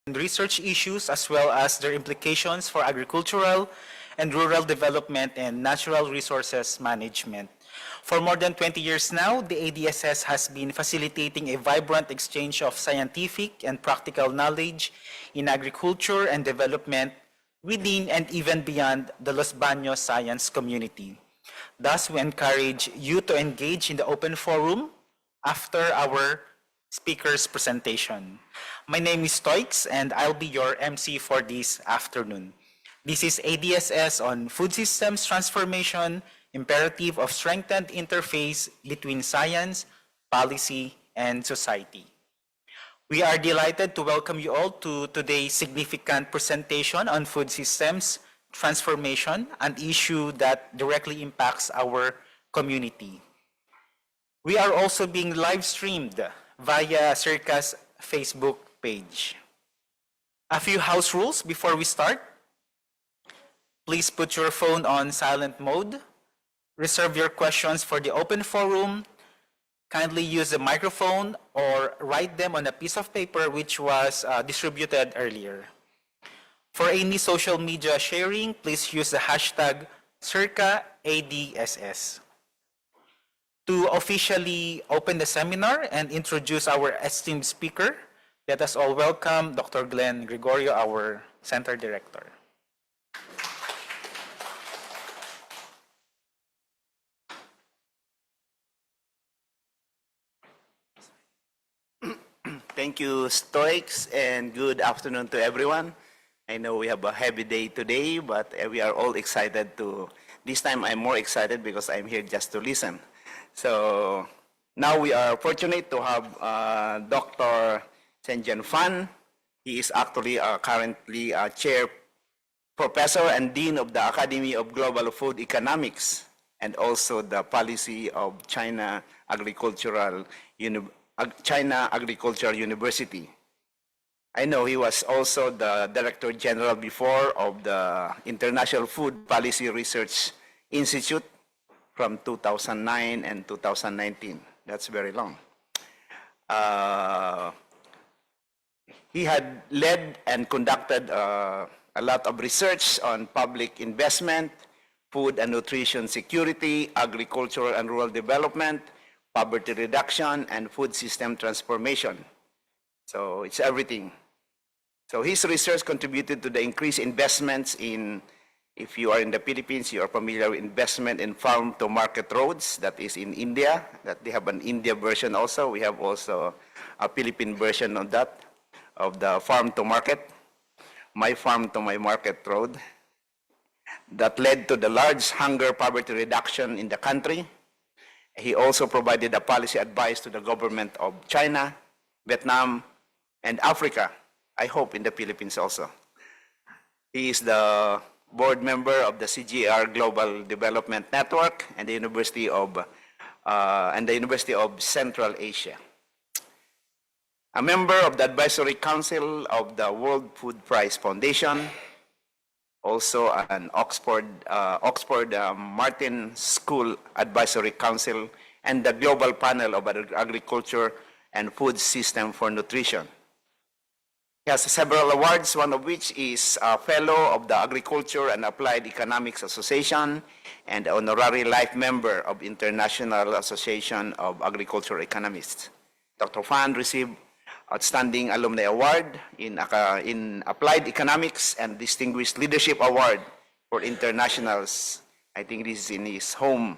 and research issues as well as their implications for agricultural and rural development and natural resources management. For more than 20 years now, the ADSS has been facilitating a vibrant exchange of scientific and practical knowledge in agriculture and development within and even beyond the Los Baños science community. Thus, we encourage you to engage in the open forum after our speaker's presentation. My name is Stoix, and I'll be your MC for this afternoon. This is ADSS on Food Systems Transformation, Imperative of Strengthened Interface between Science, Policy, and Society. We are delighted to welcome you all to today's significant presentation on food systems transformation, an issue that directly impacts our community. We are also being live streamed via SEARCA's Facebook page. A few house rules before we start. Please put your phone on silent mode. Reserve your questions for the open forum. Kindly use the microphone or write them on a piece of paper which was distributed earlier. For any social media sharing, please use the hashtag SEARCAADSS. To officially open the seminar and introduce our esteemed speaker, let us all welcome Dr. Glenn Gregorio, our Center Director. Thank you, Stoics, and good afternoon to everyone. I know we have a heavy day today, but we are all excited to, this time I'm more excited because I'm here just to listen. So now we are fortunate to have Dr. Shenggen Fan. He is actually currently a chair professor and dean of the Academy of Global Food Economics and also the policy of China Agricultural University. I know he was also the Director General before of the International Food Policy Research Institute from 2009 and 2019. That's very long. He had led and conducted a lot of research on public investment, food and nutrition security, agricultural and rural development, poverty reduction, and food system transformation. So it's everything. So his research contributed to the increased investments in, if you are in the Philippines, you are familiar with investment in farm-to-market roads. That is in India. That they have an India version also. We have also a Philippine version of that, of the farm-to-market, my farm to my market road. That led to the large hunger poverty reduction in the country. He also provided a policy advice to the government of China, Vietnam, and Africa. I hope in the Philippines also. He is the board member of the CGR Global Development Network and the University of Central Asia. A member of the Advisory Council of the World Food Prize Foundation, also an Oxford Martin School Advisory Council, and the Global Panel of Agriculture and Food System for Nutrition. He has several awards, one of which is a Fellow of the Agriculture and Applied Economics Association and Honorary Life Member of International Association of Agricultural Economists. Dr. Fan received Outstanding Alumni Award in Applied Economics and Distinguished Leadership Award for Internationals. I think this is in his home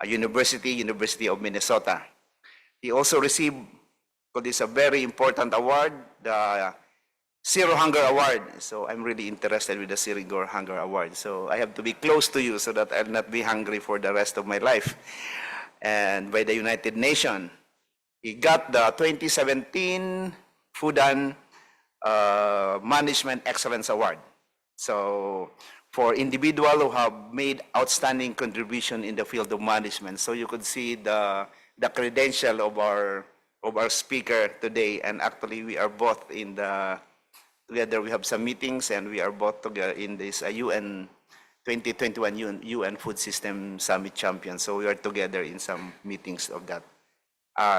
University of Minnesota. He also received, this is a very important award, the Zero Hunger Award. So I'm really interested with the Zero Hunger Award. So I have to be close to you so that I'll not be hungry for the rest of my life. And by the United Nations, he got the 2017 Food and Management Excellence Award. So for individuals who have made outstanding contribution in the field of management. So you could see the credential of our speaker today. And actually we are both in the, together we have some meetings and we are both together in this UN 2021 UN Food System Summit Champion. So we are together in some meetings of that.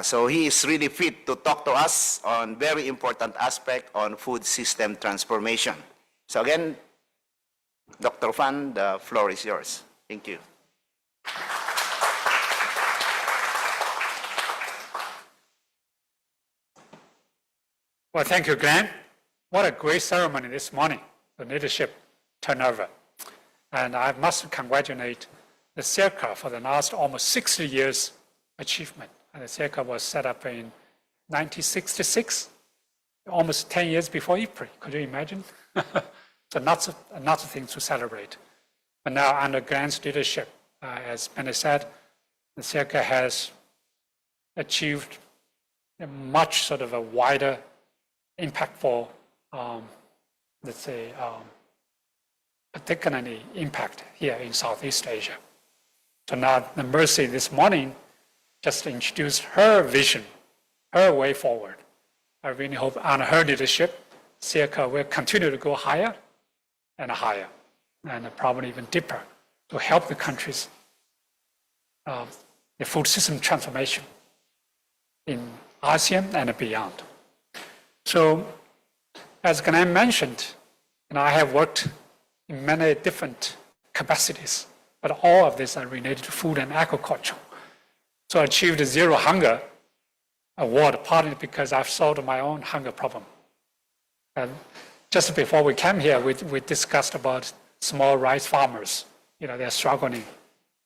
So he is really fit to talk to us on very important aspect on food system transformation. So again, Dr. Fan, the floor is yours. Thank you. Well, thank you, Glenn. What a great ceremony this morning, the leadership turnover. And I must congratulate the SEARCA for the last almost 60 years achievement. And the SEARCA was set up in 1966, almost 10 years before April. Could you imagine? So lots of things to celebrate. But now under Glenn's leadership, as Benny said, the SEARCA has achieved a much sort of a wider impactful, let's say, particularly impact here in Southeast Asia. So now the Mercy this morning just introduced her vision, her way forward. I really hope under her leadership, SEARCA will continue to go higher and higher, and probably even deeper to help the countries, the food system transformation in ASEAN and beyond. So, as Glenn mentioned, I have worked in many different capacities, but all of these are related to food and agriculture. So I achieved the Zero Hunger Award, partly because I've solved my own hunger problem. And just before we came here, we discussed about small rice farmers. They're struggling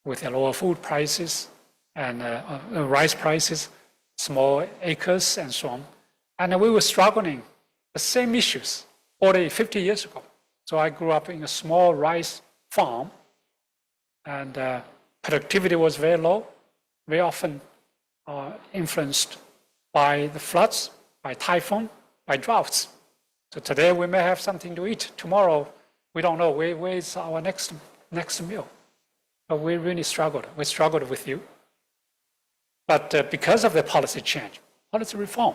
with the lower food prices and rice prices, small acres, and so on. And we were struggling the same issues 40, 50 years ago. So I grew up in a small rice farm, and productivity was very low, very often influenced by the floods, by typhoon, by droughts. So today we may have something to eat. Tomorrow, we don't know where is our next meal. But we really struggled. We struggled with you. But because of the policy change, policy reform,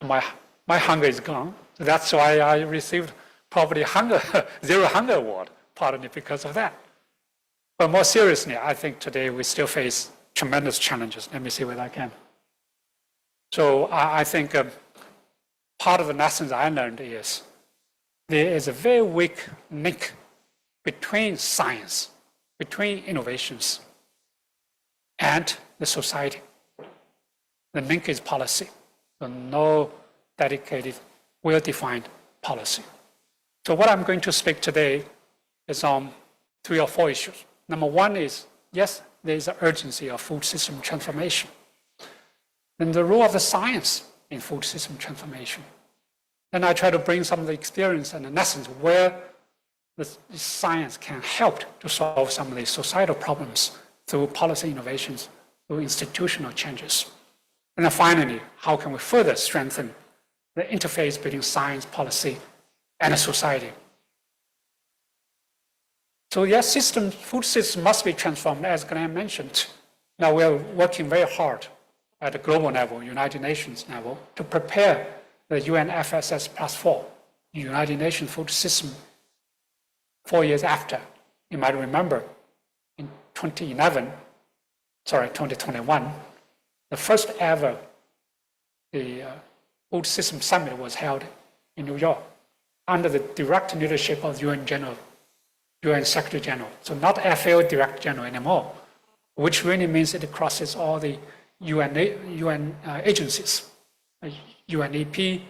my hunger is gone. So that's why I received probably Zero Hunger Award, partly because of that. But more seriously, I think today we still face tremendous challenges. Let me see what I can. So I think part of the lessons I learned is there is a very weak link between science, between innovations, and the society. The link is policy. So no dedicated, well-defined policy. So what I'm going to speak today is on 3 or 4 issues. Number one is, yes, there is an urgency of food system transformation. And the role of the science in food system transformation. Then I try to bring some of the experience and the lessons where the science can help to solve some of the societal problems through policy innovations, through institutional changes. And then finally, how can we further strengthen the interface between science, policy, and society? So yes, food systems must be transformed, as Glenn mentioned. Now we are working very hard at the global level, United Nations level, to prepare the UNFSS +4, United Nations Food System, 4 years after. You might remember in 2021, the first ever Food System Summit was held in New York under the direct leadership of UN Secretary General. So not FAO Director General anymore, which really means it crosses all the UN agencies, UNEP,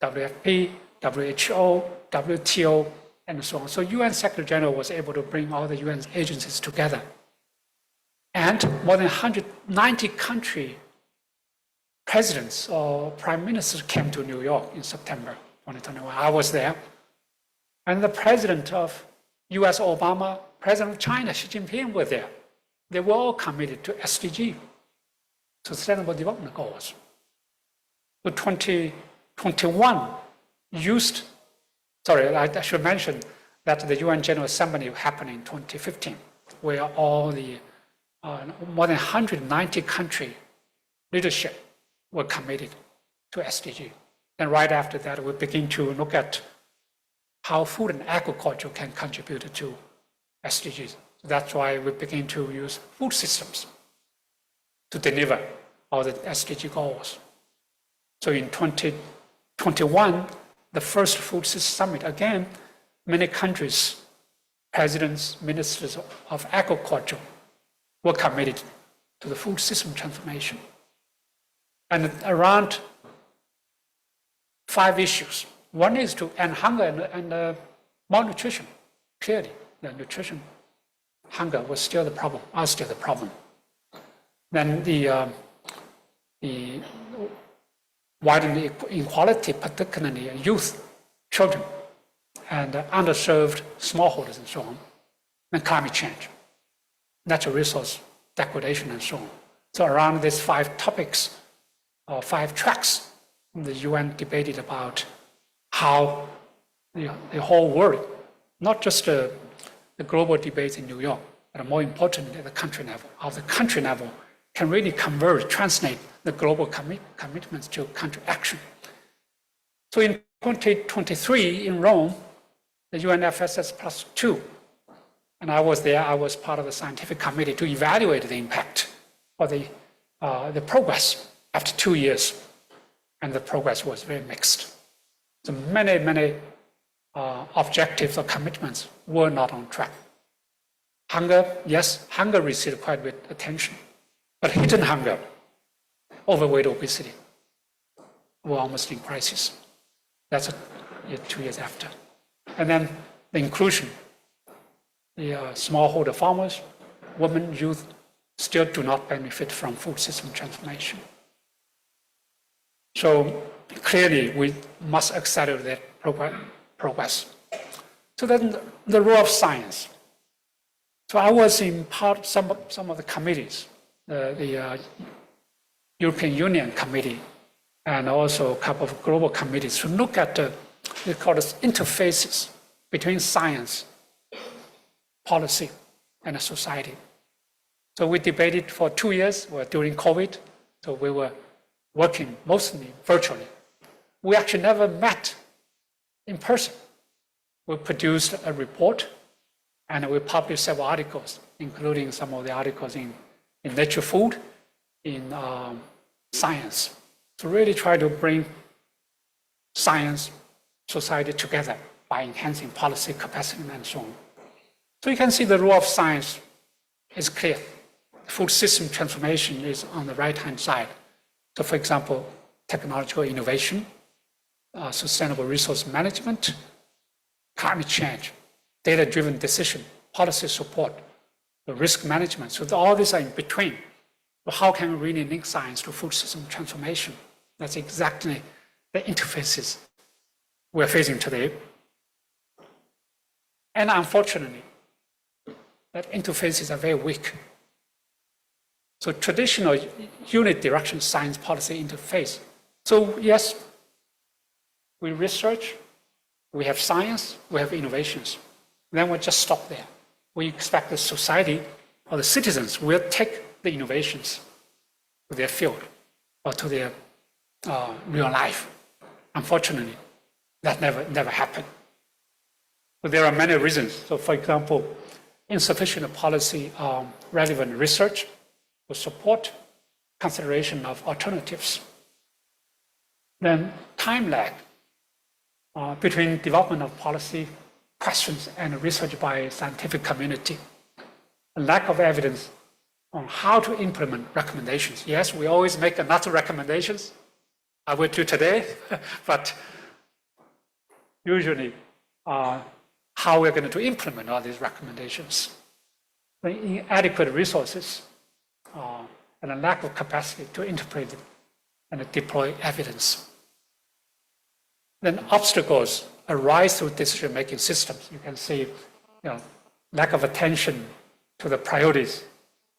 WFP, WHO, WTO, and so on. So UN Secretary General was able to bring all the UN agencies together. And more than 190 country presidents or prime ministers came to New York in September 2021. I was there. And the president of US Obama, president of China, Xi Jinping were there. They were all committed to SDG, Sustainable Development Goals. So 2021 I should mention that the UN General Assembly happened in 2015, where all the more than 190 country leadership were committed to SDG. And right after that, we begin to look at how food and agriculture can contribute to SDGs. That's why we begin to use food systems to deliver all the SDG goals. So in 2021, the first Food System Summit, again, many countries, presidents, ministers of agriculture were committed to the food system transformation. And around 5 issues. One is to end hunger and malnutrition. Clearly, the nutrition, hunger was still the problem, are still the problem. Then the widening inequality, particularly youth, children, and underserved smallholders and so on. Then climate change, natural resource degradation and so on. So around these 5 topics, or 5 tracks, the UN debated about how the whole world, not just the global debates in New York, but more importantly, at the country level, how the country level can really converge, translate the global commitments to country action. So in 2023 in Rome, the UNFSS +2, and I was there, I was part of the scientific committee to evaluate the impact of the progress after 2 years, and the progress was very mixed. So many objectives or commitments were not on track. Hunger, yes, hunger received quite a bit of attention, but hidden hunger, overweight, obesity, were almost in crisis. That's 2 years after. And then the inclusion, the smallholder farmers, women, youth, still do not benefit from food system transformation. So clearly, we must accelerate that progress. So then the role of science. So I was in some of the committees, the European Union Committee, and also a couple of global committees to look at they call it interfaces between science, policy, and society. So we debated for 2 years during COVID, so we were working mostly virtually. We actually never met in person. We produced a report and we published several articles, including some of the articles in Nature Food, in Science, to really try to bring science, society together by enhancing policy capacity and so on. So you can see the role of science is clear. Food system transformation is on the right-hand side. So for example, technological innovation, sustainable resource management, climate change, data-driven decision, policy support, the risk management. So all these are in between. But how can we really link science to food system transformation? That's exactly the interfaces we're facing today. And unfortunately, that interfaces are very weak. So traditional unit direction science policy interface. So yes, we research, we have science, we have innovations. Then we just stop there. We expect the society or the citizens will take the innovations to their field or to their real life. Unfortunately, that never happened. But there are many reasons. So for example, insufficient policy relevant research to support consideration of alternatives. Then time lag between development of policy questions and research by scientific community. A lack of evidence on how to implement recommendations. Yes, we always make another recommendations. I will do today, but usually how we're going to implement all these recommendations. The inadequate resources and a lack of capacity to interpret and deploy evidence. Then obstacles arise through decision-making systems. You can see lack of attention to the priorities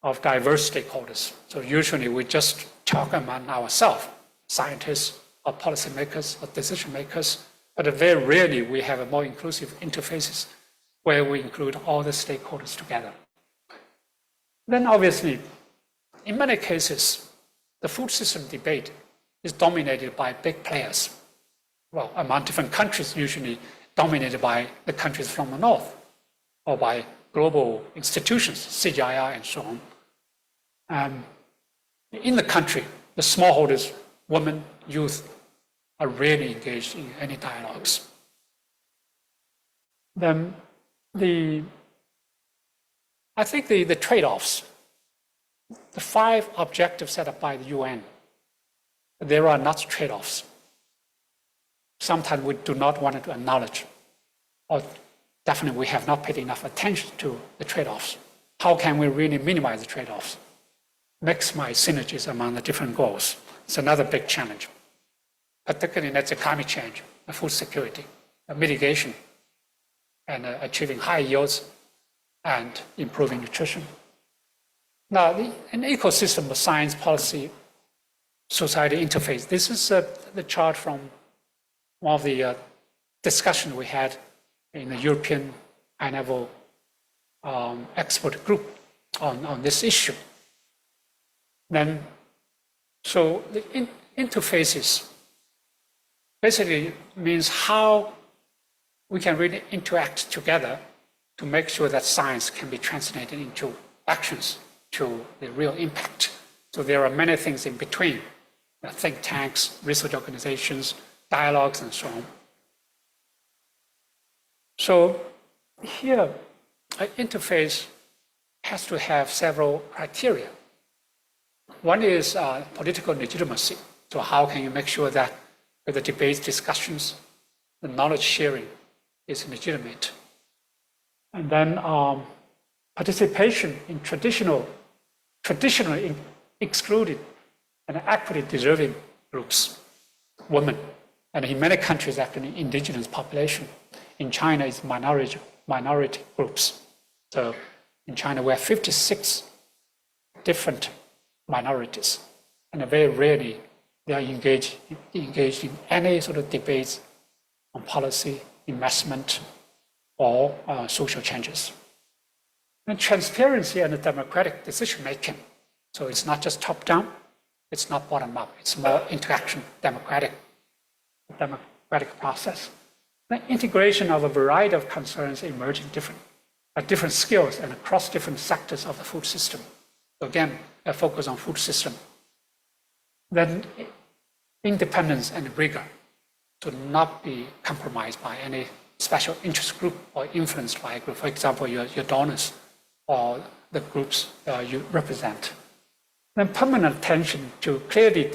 of diverse stakeholders. So usually we just talk among ourselves, scientists or policymakers or decision makers, but very rarely we have a more inclusive interfaces where we include all the stakeholders together. Then obviously, in many cases, the food system debate is dominated by big players. Well, among different countries, usually dominated by the countries from the north or by global institutions, CGIAR and so on. In the country, the smallholders, women, youth are really engaged in any dialogues. Then I think the trade-offs, the 5 objectives set up by the UN, there are not trade-offs. Sometimes we do not want to acknowledge, or definitely we have not paid enough attention to the trade-offs. How can we really minimize the trade-offs? Maximize synergies among the different goals. It's another big challenge, particularly in climate change, food security, mitigation, and achieving high yields and improving nutrition. Now, an ecosystem of science, policy, society interface. This is the chart from one of the discussions we had in the European high-level expert group on this issue. Then, so the interfaces basically means how we can really interact together to make sure that science can be translated into actions to the real impact. So there are many things in between, think tanks, research organizations, dialogues, and so on. So here, an interface has to have several criteria. One is political legitimacy. So how can you make sure that with the debates, discussions, the knowledge sharing is legitimate? And then participation in traditionally excluded and equity deserving groups, women, and in many countries, actually, indigenous population. In China, it's minority groups. So in China, we have 56 different minorities, and very rarely they are engaged in any sort of debates on policy, investment, or social changes. And transparency and democratic decision making. So it's not just top down, it's not bottom up, it's more interaction, democratic process. The integration of a variety of concerns emerging different skills and across different sectors of the food system. So again, a focus on food system. Then independence and rigor to not be compromised by any special interest group or influenced by a group. For example, your donors or the groups you represent. Then permanent attention to clearly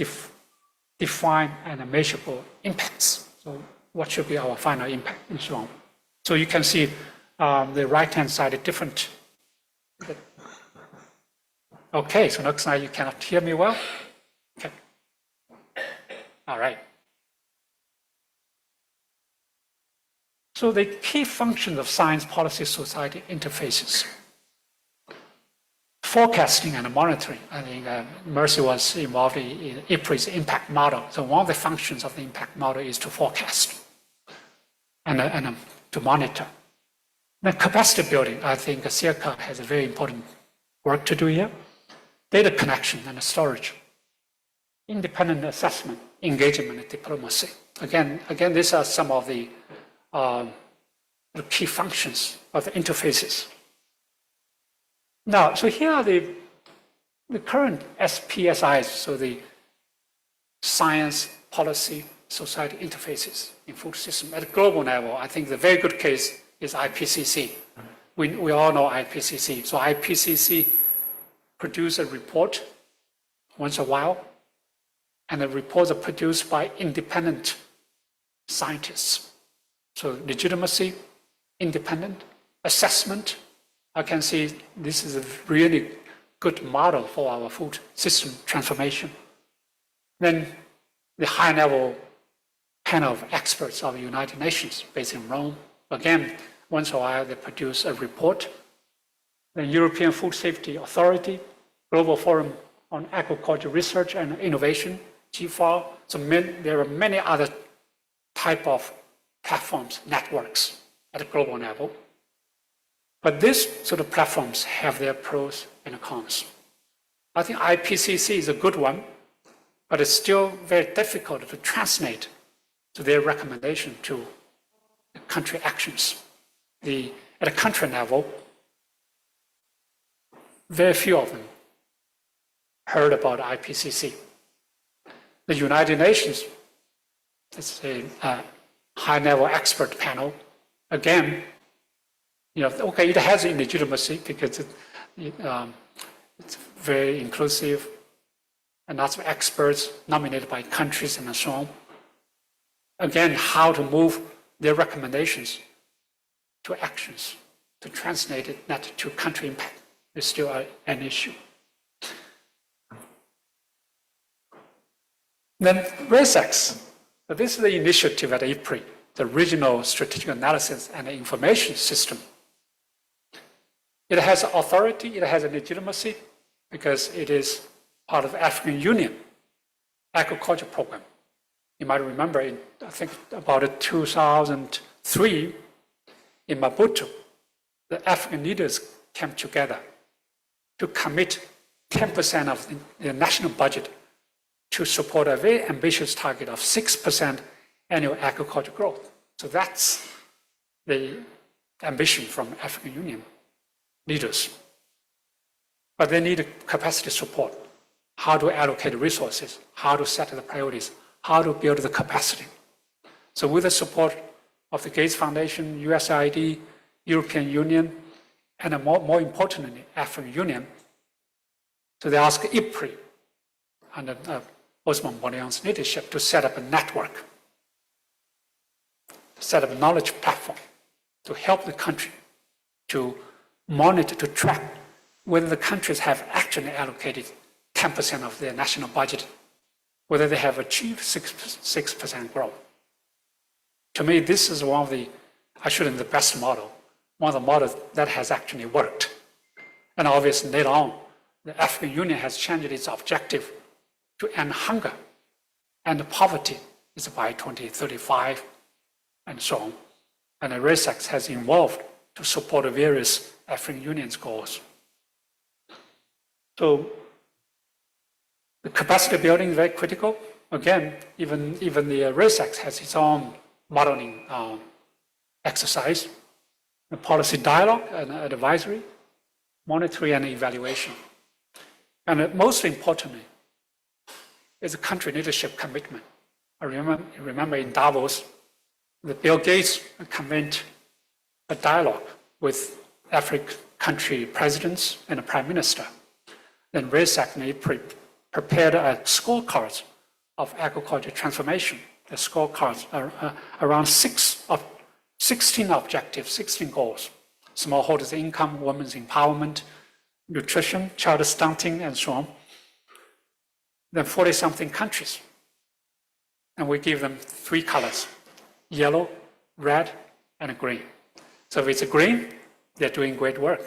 define and measurable impacts. So what should be our final impact and so on. So you can see the right-hand side, different. Okay, so next slide, you cannot hear me well? Okay. All right. So the key functions of science, policy, society interfaces. Forecasting and monitoring. I think Mercy was involved in IPRI's impact model. So one of the functions of the impact model is to forecast and to monitor. Then capacity building. I think SEARCA has a very important work to do here. Data connection and storage. Independent assessment, engagement, and diplomacy. Again, these are some of the key functions of the interfaces. Now, so here are the current SPSIs, so the science, policy, society interfaces in food system. At a global level, I think the very good case is IPCC. We all know IPCC. So IPCC produce a report once a while, and the reports are produced by independent scientists. So legitimacy, independent, assessment. I can see this is a really good model for our food system transformation. Then the high-level panel of experts of the United Nations based in Rome. Again, once in a while they produce a report. The European Food Safety Authority, Global Forum on Agriculture Research and Innovation, GFAO. So there are many other type of platforms, networks at a global level. But these sort of platforms have their pros and cons. I think IPCC is a good one, but it's still very difficult to translate to their recommendation to the country actions. At a country level, very few of them heard about IPCC. The United Nations, it's a high-level expert panel. Again, okay, it has legitimacy because it's very inclusive and lots of experts nominated by countries and so on. Again, how to move their recommendations to actions, to translate it not to country impact is still an issue. Then RACE-X. So this is the initiative at IPRI, the Regional Strategic Analysis and Information System. It has authority, it has a legitimacy because it is part of the African Union agriculture program. You might remember, I think about 2003, in Maputo, the African leaders came together to commit 10% of the national budget to support a very ambitious target of 6% annual agriculture growth. So that's the ambition from African Union leaders. But they need capacity support, how to allocate resources, how to set the priorities, how to build the capacity. So with the support of the Gates Foundation, USAID, European Union, and more importantly, African Union, so they asked IPRI under Osman Bonyan's leadership to set up a network, to set up a knowledge platform to help the country to monitor, to track whether the countries have actually allocated 10% of their national budget, whether they have achieved 6% growth. To me, this is one of the, actually the best model, one of the models that has actually worked. And obviously later on, the African Union has changed its objective to end hunger and poverty is by 2035 and so on. And the RACE-X has evolved to support the various African Union's goals. So the capacity building is very critical. Again, even the RACE-X has its own modeling exercise, the policy dialogue and advisory, monitoring and evaluation. And most importantly, is a country leadership commitment. I remember in Davos, the Bill Gates convened a dialogue with African country presidents and the prime minister. Then RACE-X prepared a scorecard of agriculture transformation. The scorecards are around 16 objectives, 16 goals. Smallholders' income, women's empowerment, nutrition, child stunting, and so on. Then 40-something countries. And we give them 3 colors, yellow, red, and green. So if it's green, they're doing great work.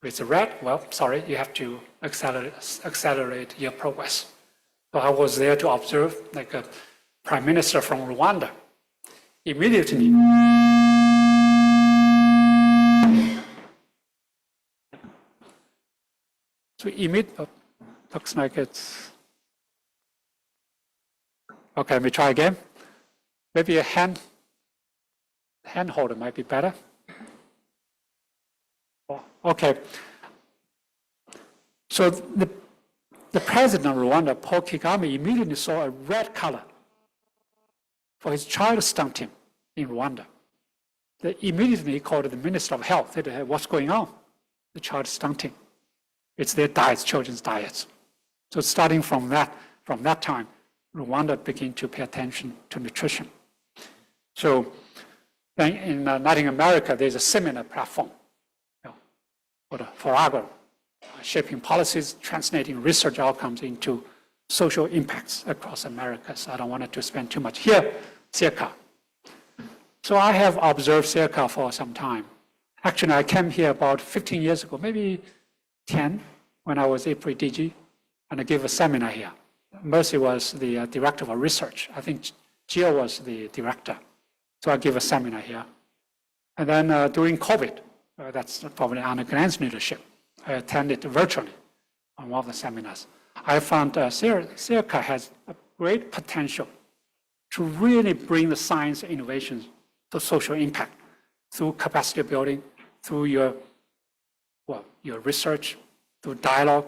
If it's red, well, sorry, you have to accelerate your progress. So I was there to observe, like a prime minister from Rwanda. Immediately, looks like it's, okay, let me try again. Maybe a hand holder might be better. Okay. So the president of Rwanda, Paul Kagame, immediately saw a red color for his child stunting in Rwanda. They immediately called the Minister of Health. They said, what's going on? The child stunting. It's their diets, children's diets. So starting from that time, Rwanda began to pay attention to nutrition. So then in Latin America, there's a similar platform for agro, shaping policies, translating research outcomes into social impacts across Americas. I don't want to spend too much here. SEARCA. So I have observed SEARCA for some time. Actually, I came here about 15 years ago, maybe 10, when I was IPRI DG, and I gave a seminar here. Mercy was the director of research. I think Jill was the director. So I gave a seminar here. And then during COVID, that's probably under Glenn's leadership, I attended virtually on one of the seminars. I found SEARCA has a great potential to really bring the science innovations to social impact through capacity building, through your research, through dialogue,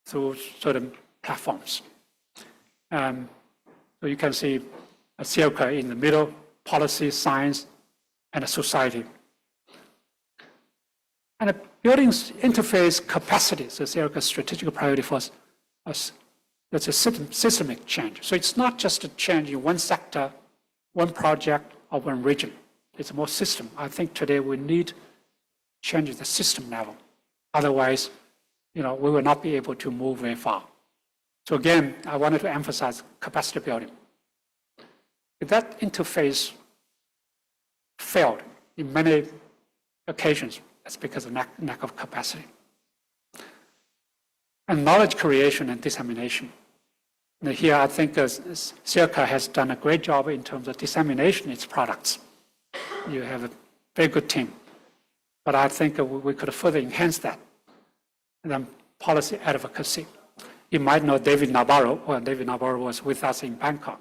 through certain platforms. So you can see SEARCA in the middle, policy, science, and society. And building interface capacity, so SEARCA's strategic priority for us, that's a systemic change. So it's not just a change in one sector, one project, or one region. It's more system. I think today we need change at the system level. Otherwise, we will not be able to move very far. So again, I wanted to emphasize capacity building. If that interface failed in many occasions, that's because of lack of capacity. And knowledge creation and dissemination. And here, I think SEARCA has done a great job in terms of dissemination of its products. You have a very good team. But I think we could further enhance that. And then policy advocacy. You might know David Nabarro. Well, David Nabarro was with us in Bangkok.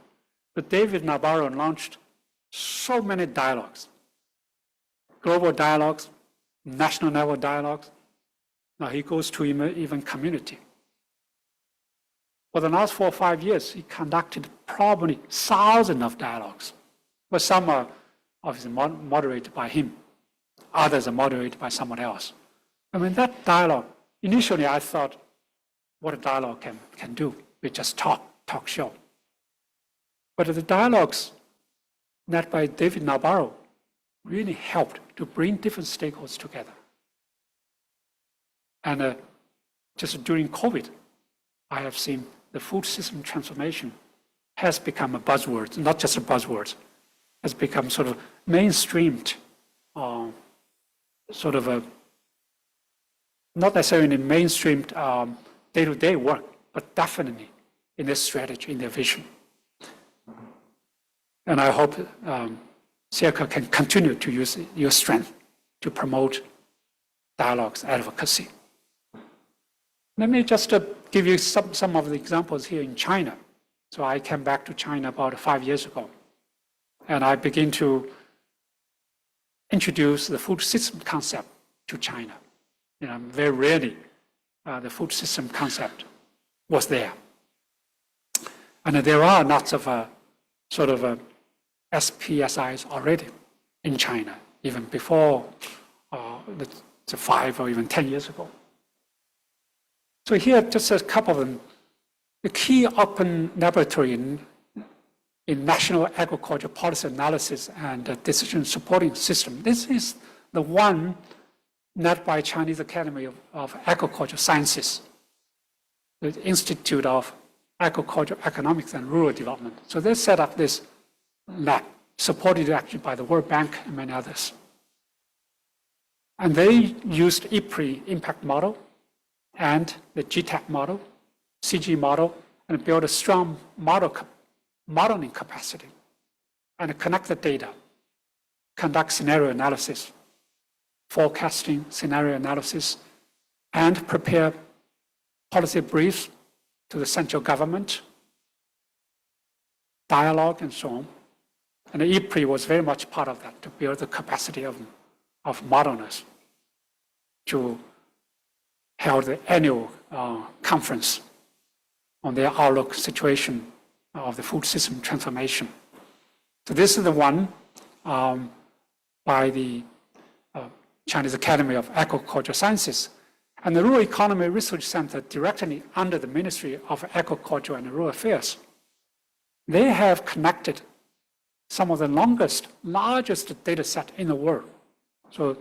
But David Nabarro launched so many dialogues, global dialogues, national level dialogues. Now he goes to even community. For the last 4 or 5 years, he conducted probably thousands of dialogues. But some are obviously moderated by him. Others are moderated by someone else. I mean, that dialogue, initially I thought, what a dialogue can do. We just talk show. But the dialogues led by David Nabarro really helped to bring different stakeholders together. And just during COVID, I have seen the food system transformation has become a buzzword, not just a buzzword, has become sort of mainstreamed, sort of a, not necessarily mainstreamed day-to-day work, but definitely in their strategy, in their vision. And I hope SEARCA can continue to use your strength to promote dialogues, advocacy. Let me just give you some of the examples here in China. So I came back to China about 5 years ago, and I began to introduce the food system concept to China. Very rarely the food system concept was there. And there are lots of sort of SPSIs already in China, even before the 5 or even 10 years ago. So here, just a couple of them. The key open laboratory in national agriculture policy analysis and decision supporting system. This is the one led by Chinese Academy of Agricultural Sciences, the Institute of Agriculture, Economics, and Rural Development. So they set up this lab, supported actually by the World Bank and many others. And they used IPRI impact model and the GTAP model, CG model, and build a strong modeling capacity and connect the data, conduct scenario analysis, forecasting, scenario analysis, and prepare policy briefs to the central government, dialogue, and so on. And the IPRI was very much part of that, to build the capacity of modelers to held the annual conference on the outlook situation of the food system transformation. So this is the one by the Chinese Academy of Agricultural Sciences. And the Rural Economy Research Center, directly under the Ministry of Agriculture and Rural Affairs, they have connected some of the largest data set in the world. So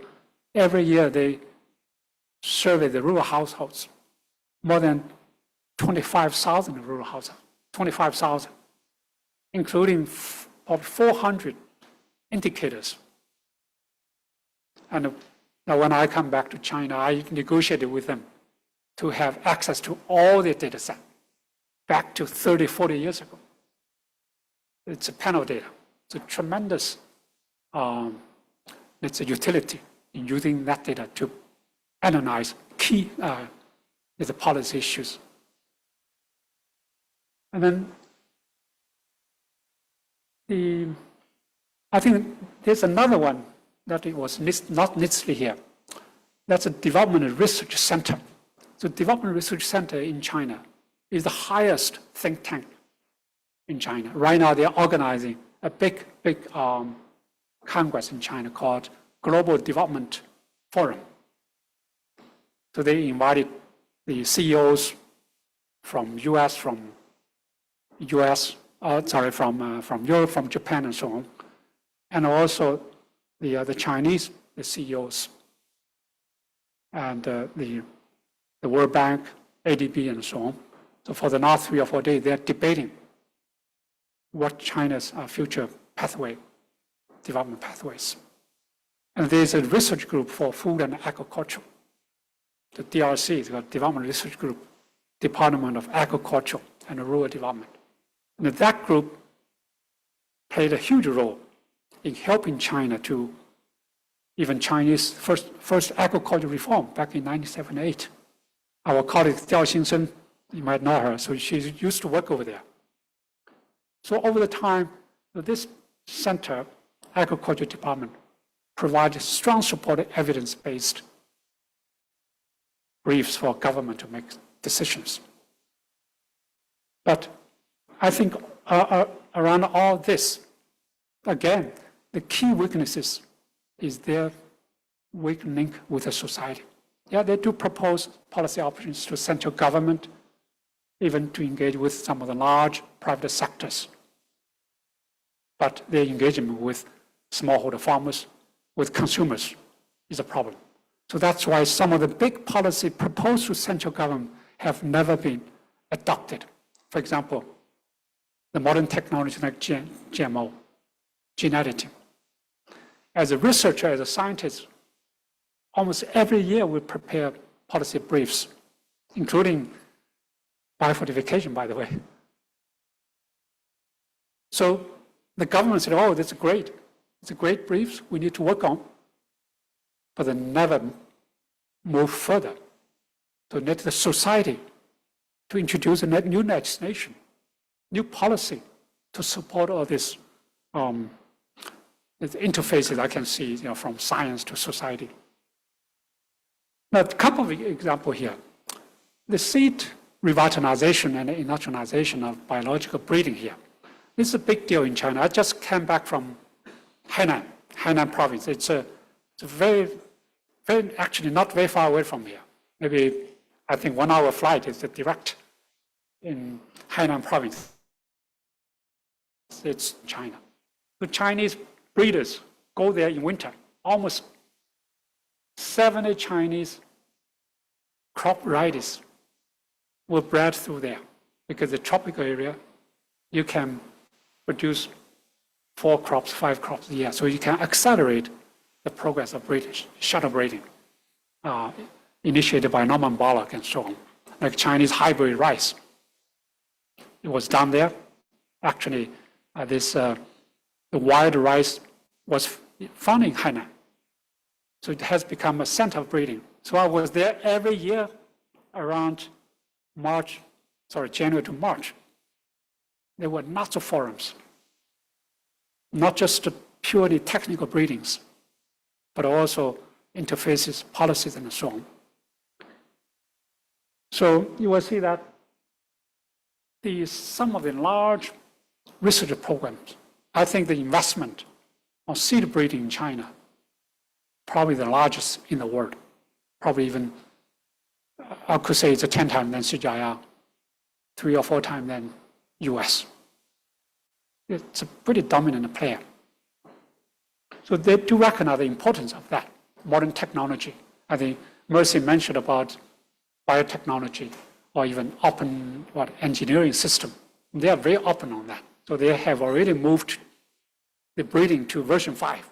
every year they survey the rural households, more than 25,000 rural households, 25,000, including 400 indicators. And now when I come back to China, I negotiated with them to have access to all the data set back to 30, 40 years ago. It's a panel data. It's a tremendous it's a utility in using that data to analyze key the policy issues. And then I think there's another one that it was not listed here. That's a development research center. The development research center in China is the highest think tank in China. Right now, they're organizing a big congress in China called Global Development Forum. So they invited the CEOs from US, from Europe, from Japan, and so on, and also the Chinese, the CEOs, and the World Bank, ADB, and so on. So for the last 3 or 4 days, they're debating what China's future development pathways. And there's a research group for food and agriculture. The DRC, the Development Research Group, Department of Agriculture and Rural Development. And that group played a huge role in helping China to even Chinese first agricultural reform back in 1978. Our colleague Jiao Xingsheng, you might know her, so she used to work over there. So over the time, this center, Agriculture Department, provided strong support, evidence-based briefs for government to make decisions. But I think around all this, again, the key weaknesses is their weak link with the society. Yeah, they do propose policy options to central government, even to engage with some of the large private sectors. But their engagement with smallholder farmers, with consumers, is a problem. So that's why some of the big policy proposed to central government have never been adopted. For example, the modern technology like GMO, gene editing. As a researcher, as a scientist, almost every year we prepare policy briefs, including biofortification, by the way. So the government said, oh, that's great. It's a great brief we need to work on. But they never move further to let the society to introduce a new legislation, new policy to support all this interfaces I can see from science to society. Now, a couple of examples here. The seed revitalization and industrialization of biological breeding here. This is a big deal in China. I just came back from Hainan province. It's very, actually not very far away from here. Maybe, I think 1 hour flight is direct in Hainan province. It's China. The Chinese breeders go there in winter. Almost 70 Chinese crop varieties were bred through there because the tropical area, you can produce 4 crops, 5 crops a year. So you can accelerate the progress of breeding, shuttle breeding, initiated by Norman Borlaug and so on, like Chinese hybrid rice. It was done there. Actually, the wild rice was found in Hainan. So it has become a center of breeding. So I was there every year around January to March. There were lots of forums, not just purely technical breedings, but also interfaces, policies, and so on. So you will see that some of the large research programs, I think the investment on seed breeding in China, probably the largest in the world. Probably even, I could say it's 10 times than CGIR, 3 or 4 times than US. It's a pretty dominant player. So they do recognize the importance of that, modern technology. I think Mercy mentioned about biotechnology or even open engineering system. They are very open on that. So they have already moved the breeding to version 5.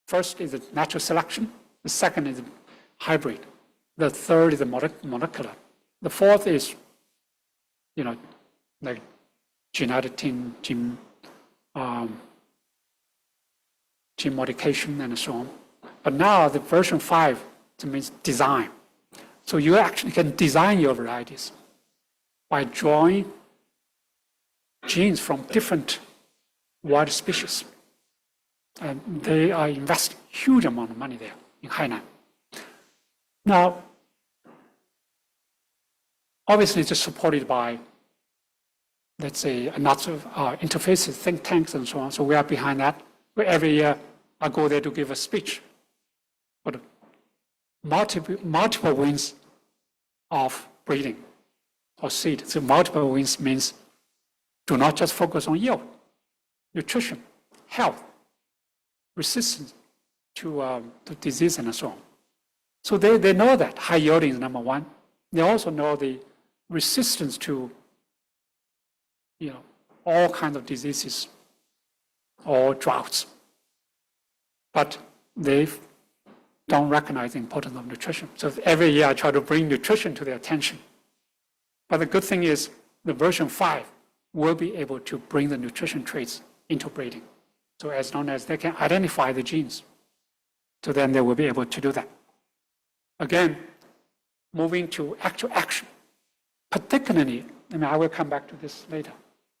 First is the natural selection. The second is hybrid. The third is the molecular. The fourth is, like gene editing, gene modification, and so on. But now the version 5 means design. So you actually can design your varieties by drawing genes from different wild species. And they are investing huge amount of money there in Hainan. Now, obviously it's supported by let's say, lots of interfaces, think tanks, and so on. So we are behind that. Every year, I go there to give a speech. But multiple wins of breeding or seed. So multiple wins means do not just focus on yield, nutrition, health, resistance to disease, and so on. So they know that high yielding is number one. They also know the resistance to all kinds of diseases or droughts. But they don't recognize the importance of nutrition. So every year I try to bring nutrition to their attention. But the good thing is the version 5 will be able to bring the nutrition traits into breeding. So as long as they can identify the genes, so then they will be able to do that. Again, moving to actual action, particularly, I will come back to this later.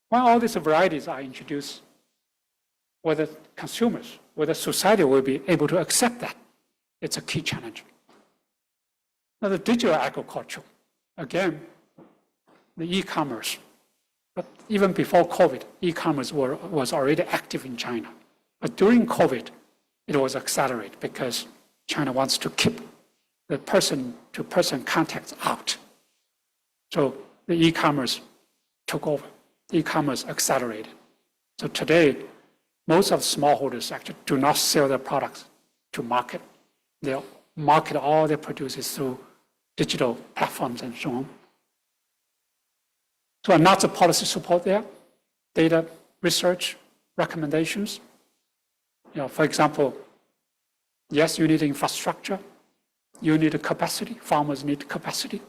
When all these varieties are introduced, whether consumers, whether society will be able to accept that, it's a key challenge. Now, the digital agriculture, again, the e-commerce. But even before COVID, e-commerce was already active in China. But during COVID, it was accelerated because China wants to keep the person-to-person contacts out. So the e-commerce took over. E-commerce accelerated. So today, most of smallholders actually do not sell their products to market. They market all their produces through digital platforms and so on. So lots of policy support there, data, research, recommendations. For example, yes, you need infrastructure. You need a capacity. Farmers need capacity.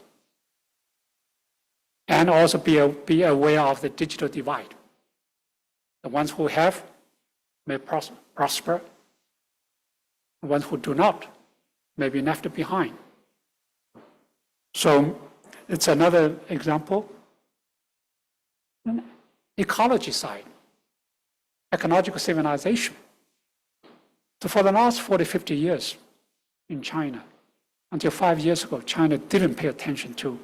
And also be aware of the digital divide. The ones who have may prosper. The ones who do not may be left behind. So it's another example. Ecology side, ecological civilization. So for the last 40, 50 years in China, until 5 years ago, China didn't pay attention to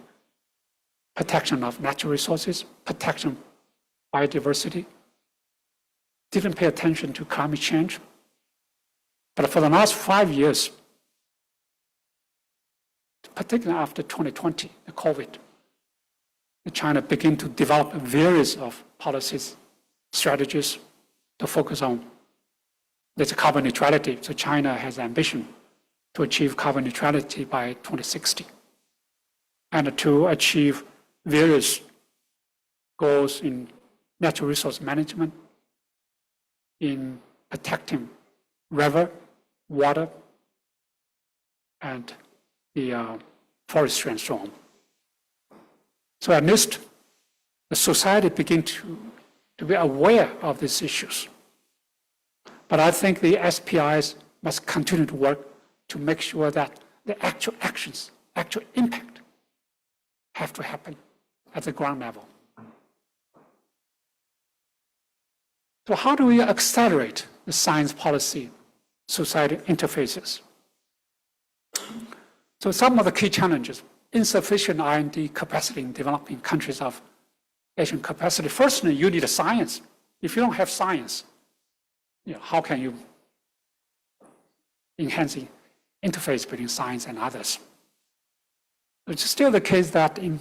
protection of natural resources, protection of biodiversity, didn't pay attention to climate change. But for the last 5 years, particularly after 2020, the COVID, China began to develop various of policies, strategies to focus on this carbon neutrality. So China has ambition to achieve carbon neutrality by 2060 and to achieve various goals in natural resource management, in protecting river, water, and the forestry and so on. So at least the society begin to be aware of these issues. But I think the SPIs must continue to work to make sure that the actual actions, actual impact have to happen at the ground level. So how do we accelerate the science policy society interfaces? So some of the key challenges: insufficient R&D capacity in developing countries of Asian capacity. Firstly, you need a science. If you don't have science, how can you enhance the interface between science and others? It's still the case that in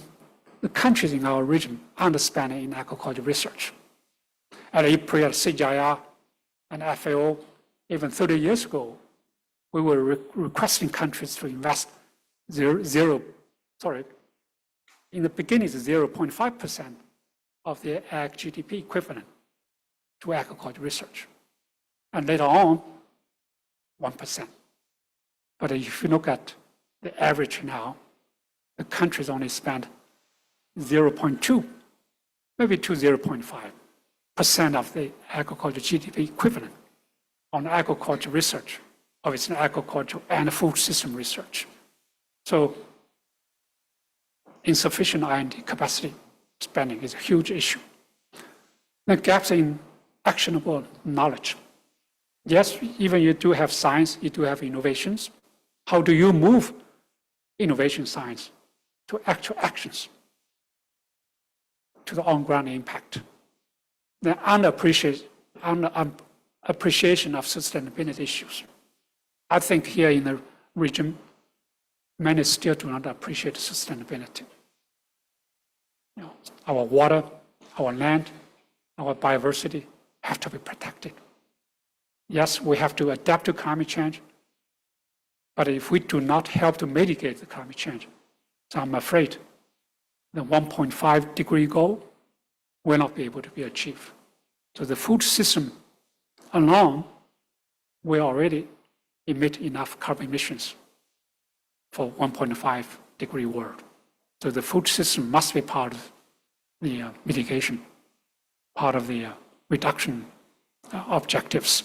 the countries in our region underspending in agriculture research. At IPRI, CGIAR, and FAO, even 30 years ago, we were requesting countries to invest in the beginning, 0.5% of their ag GDP equivalent to agriculture research. And later on, 1%. But if you look at the average now, the countries only spend 0.2, maybe to 0.5% of the agriculture GDP equivalent on agriculture research, obviously agriculture and food system research. So insufficient R&D capacity spending is a huge issue. The gaps in actionable knowledge. Yes, even you do have science, you do have innovations. How do you move innovation science to actual actions to the on-ground impact. The appreciation of sustainability issues. I think here in the region, many still do not appreciate sustainability. Our water, our land, our biodiversity have to be protected. Yes, we have to adapt to climate change, but if we do not help to mitigate the climate change, so I'm afraid the 1.5 degree goal will not be able to be achieved. So the food system alone will already emit enough carbon emissions for 1.5 degree world. So the food system must be part of the mitigation, part of the reduction objectives.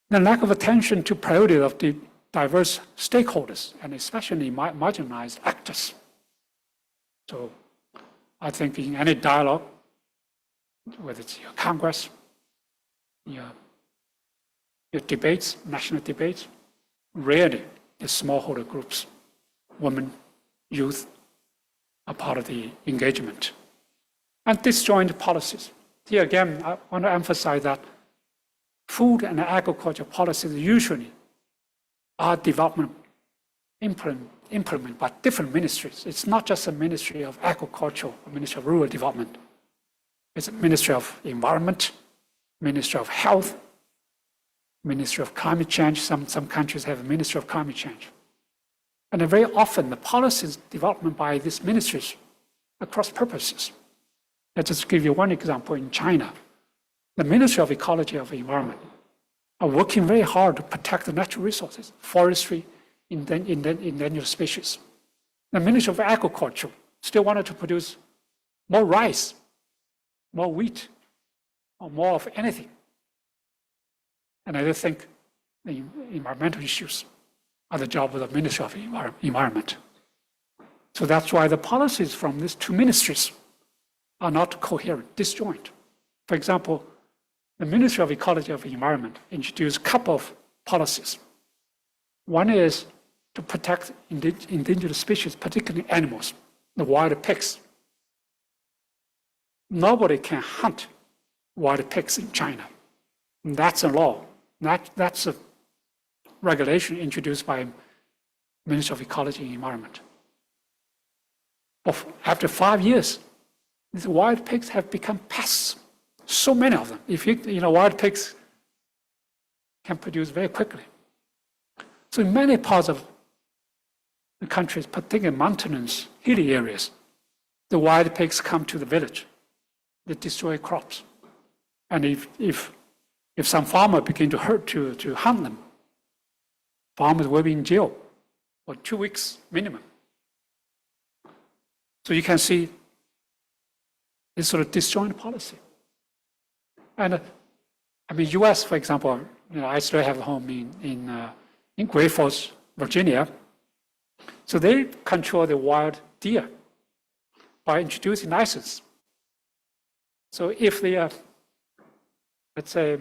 The lack of attention to priority of the diverse stakeholders, and especially marginalized actors. So I think in any dialogue, whether it's your Congress, your debates, national debates, rarely the smallholder groups, women, youth, are part of the engagement. And disjoint policies. Here again, I want to emphasize that food and agriculture policies usually are development implemented by different ministries. It's not just a Ministry of Agriculture, a Ministry of Rural Development. It's a Ministry of Environment, Ministry of Health, Ministry of Climate Change. Some countries have a Ministry of Climate Change. And very often the policies development by these ministries are cross purposes. Let's just give you one example in China. The Ministry of Ecology and Environment are working very hard to protect the natural resources, forestry, endangered species. The Ministry of Agriculture still wanted to produce more rice, more wheat, or more of anything. And I don't think the environmental issues are the job of the Ministry of Environment. So that's why the policies from these two ministries are not coherent, disjoint. For example, the Ministry of Ecology and Environment introduced a couple of policies. One is to protect endangered species, particularly animals, the wild pigs. Nobody can hunt wild pigs in China. And that's a law. That's a regulation introduced by Ministry of Ecology and Environment. After 5 years, these wild pigs have become pests. So many of them. If wild pigs can produce very quickly. So in many parts of the country, particularly mountainous, hilly areas, the wild pigs come to the village. They destroy crops. And if some farmer begin to hunt them, farmers will be in jail for 2 weeks minimum. So you can see this sort of disjoint policy. And U.S., for example, I still have a home in Great Falls, Virginia. So they control the wild deer by introducing license. So if the, let's say,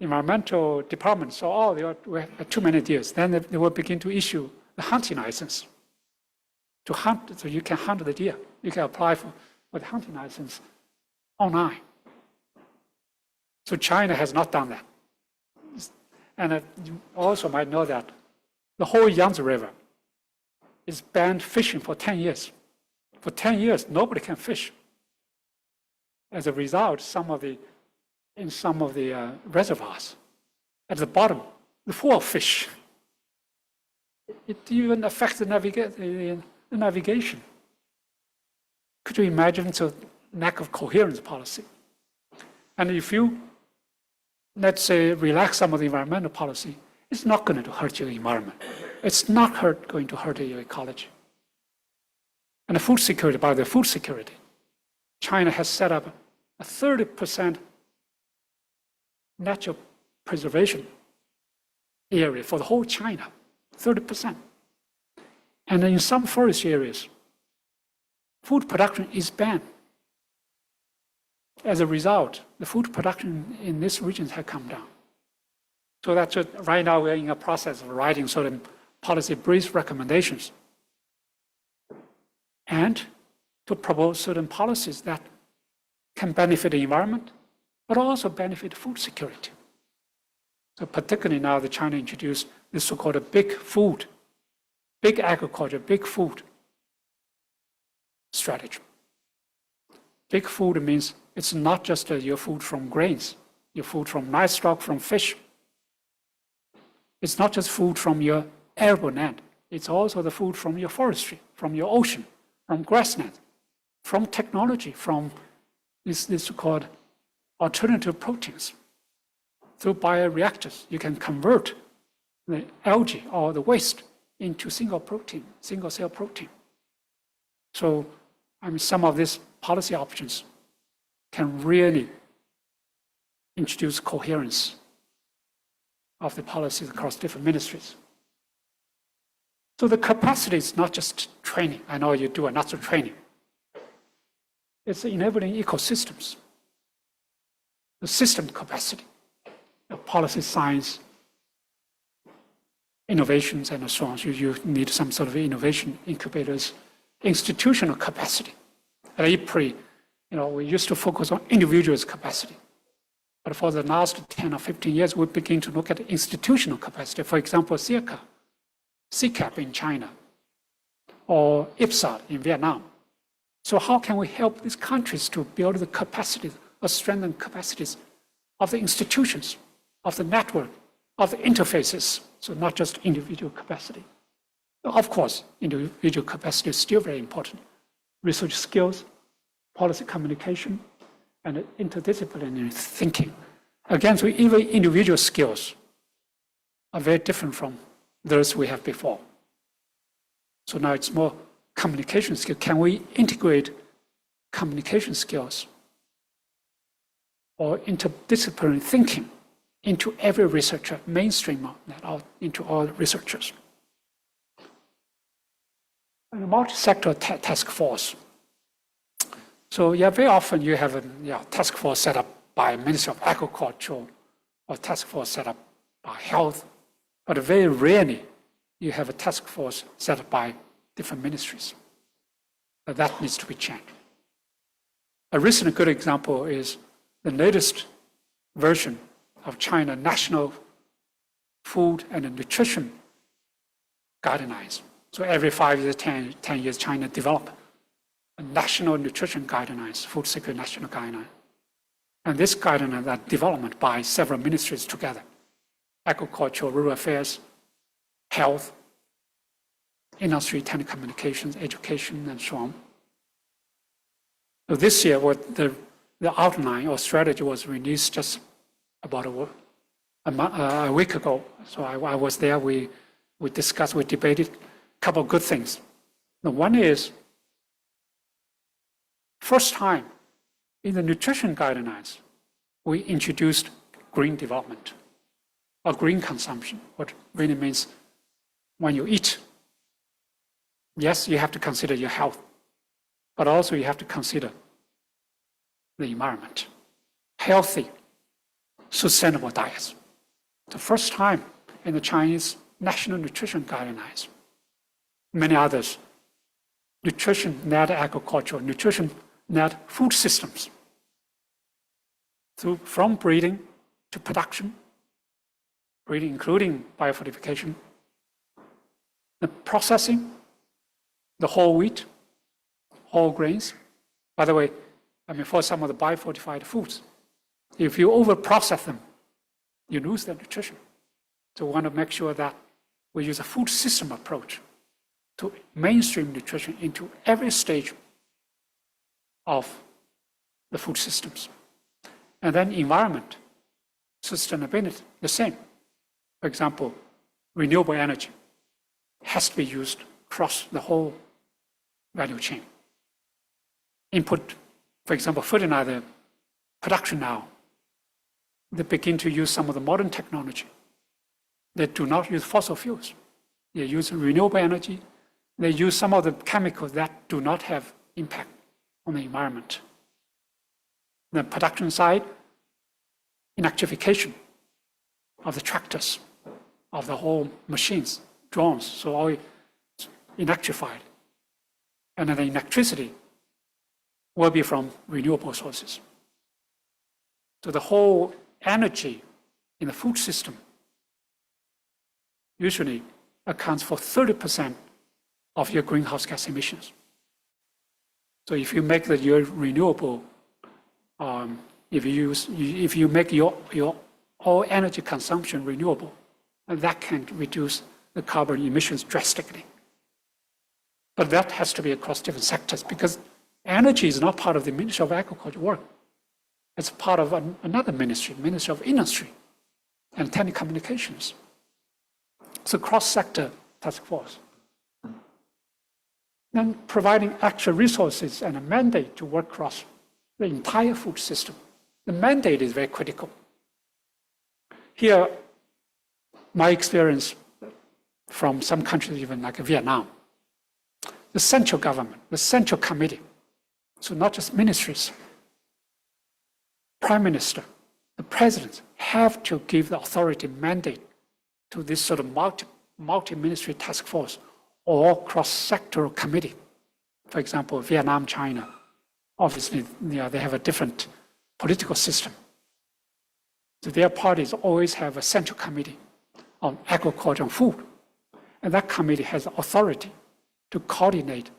environmental department saw, we have too many deers, then they will begin to issue the hunting license to hunt, so you can hunt the deer. You can apply for the hunting license online. So China has not done that. And you also might know that the whole Yangtze River is banned fishing for 10 years. For 10 years, nobody can fish. As a result, in some of the reservoirs, at the bottom, they're full of fish. It even affects the navigation. Could you imagine the lack of coherence policy? And if you, let's say, relax some of the environmental policy, it's not going to hurt your environment. It's not going to hurt your ecology. And the food security, by the food security, China has set up a 30% natural preservation area for the whole China, 30%. And in some forest areas, food production is banned. As a result, the food production in these regions has come down. So that's right now we're in a process of writing certain policy brief recommendations. And to propose certain policies that can benefit the environment, but also benefit food security. So particularly now that China introduced this so-called big food, big agriculture, big food strategy. Big food means it's not just your food from grains, your food from livestock, from fish. It's not just food from your arable land. It's also the food from your forestry, from your ocean, from grassland, from technology, from this so-called alternative proteins. Through bioreactors, you can convert the algae or the waste into single cell protein. So, some of these policy options can really introduce coherence of the policies across different ministries. So the capacity is not just training. I know you do lots of training. It's enabling ecosystems, the system capacity, the policy science, innovations, and so on. So you need some sort of innovation incubators, institutional capacity. At IPRI, we used to focus on individuals' capacity. But for the last 10 or 15 years, we begin to look at institutional capacity. For example, SEARCA, CCAP in China, or IPSAD in Vietnam. So how can we help these countries to build the capacity, or strengthen capacities of the institutions, of the network, of the interfaces, so not just individual capacity. Of course, individual capacity is still very important. Research skills, policy communication, and interdisciplinary thinking. Again, so even individual skills are very different from those we have before. So now it's more communication skills. Can we integrate communication skills or interdisciplinary thinking into every researcher, mainstream that out into all researchers? And a multi-sector task force. So very often you have a task force set up by Ministry of Agriculture or task force set up by Health, but very rarely you have a task force set up by different ministries. But that needs to be changed. A recent good example is the latest version of China National Food and Nutrition Guidelines. So every 5 years, 10 years, China develop a national nutrition guidelines, food security national guideline. And this guideline are development by several ministries together: agriculture, rural affairs, health, industry, telecommunications, education, and so on. So this year, the outline or strategy was released just about a week ago. So I was there. We discussed, we debated a couple of good things. The one is, first time in the nutrition guidelines, we introduced green development or green consumption, what really means when you eat, yes, you have to consider your health, but also you have to consider the environment. Healthy, sustainable diets. The first time in the Chinese National Nutrition Guidelines. Many others, nutrition-led agriculture, nutrition-led food systems. From breeding to production, breeding including biofortification, the processing, the whole wheat, whole grains. By the way, for some of the biofortified foods, if you over-process them, you lose their nutrition. So we want to make sure that we use a food system approach to mainstream nutrition into every stage of the food systems. And then environment, sustainability, the same. For example, renewable energy has to be used across the whole value chain. Input, for example, fertilizer production now, they begin to use some of the modern technology. They do not use fossil fuels. They use renewable energy. They use some of the chemicals that do not have impact on the environment. The production side, electrification of the tractors, of the whole machines, drones, so all electrified. And then the electricity will be from renewable sources. So the whole energy in the food system usually accounts for 30% of your greenhouse gas emissions. So if you make your renewable, if you make your all energy consumption renewable, that can reduce the carbon emissions drastically. But that has to be across different sectors because energy is not part of the Ministry of Agriculture work. It's part of another ministry, Ministry of Industry and Telecommunications. It's a cross-sector task force. Then providing actual resources and a mandate to work across the entire food system. The mandate is very critical. Here, my experience from some countries, even like Vietnam, the central government, the central committee, so not just ministries, prime minister, the president have to give the authority mandate to this sort of multi-ministry task force or cross-sectoral committee. For example, Vietnam, China, obviously they have a different political system. So their parties always have a central committee on agriculture and food. And that committee has authority to coordinate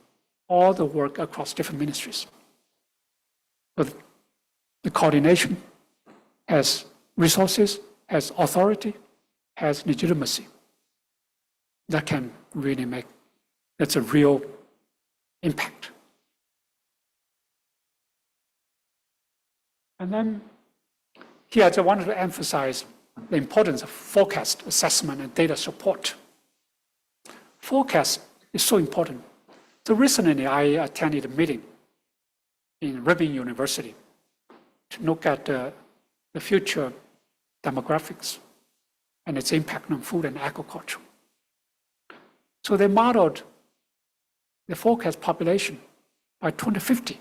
all the work across different ministries. But the coordination has resources, has authority, has legitimacy. That can really that's a real impact. And then here I just wanted to emphasize the importance of forecast assessment and data support. Forecast is so important. So recently I attended a meeting in Ripon University to look at the future demographics and its impact on food and agriculture. So they modeled the forecast population by 2050.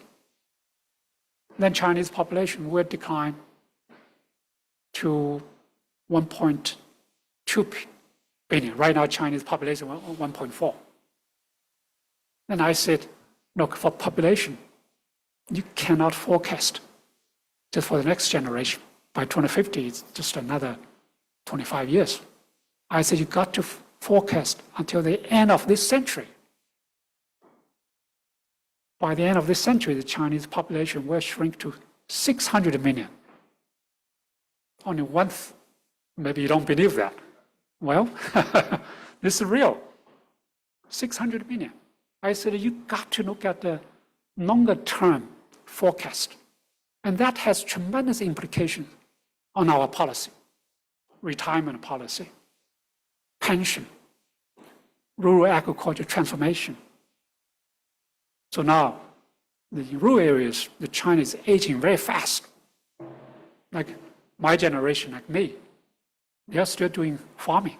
Then Chinese population will decline to 1.2 billion. Right now, Chinese population 1.4. And I said, look, for population, you cannot forecast just for the next generation. By 2050, it's just another 25 years. I said, you got to forecast until the end of this century. By the end of this century, the Chinese population will shrink to 600 million. Only one, maybe you don't believe that. Well, this is real. 600 million. I said, you got to look at the longer term forecast. And that has tremendous implications on our policy, retirement policy, pension, rural agriculture transformation. So now, the rural areas, the China is aging very fast. Like my generation, like me, they are still doing farming.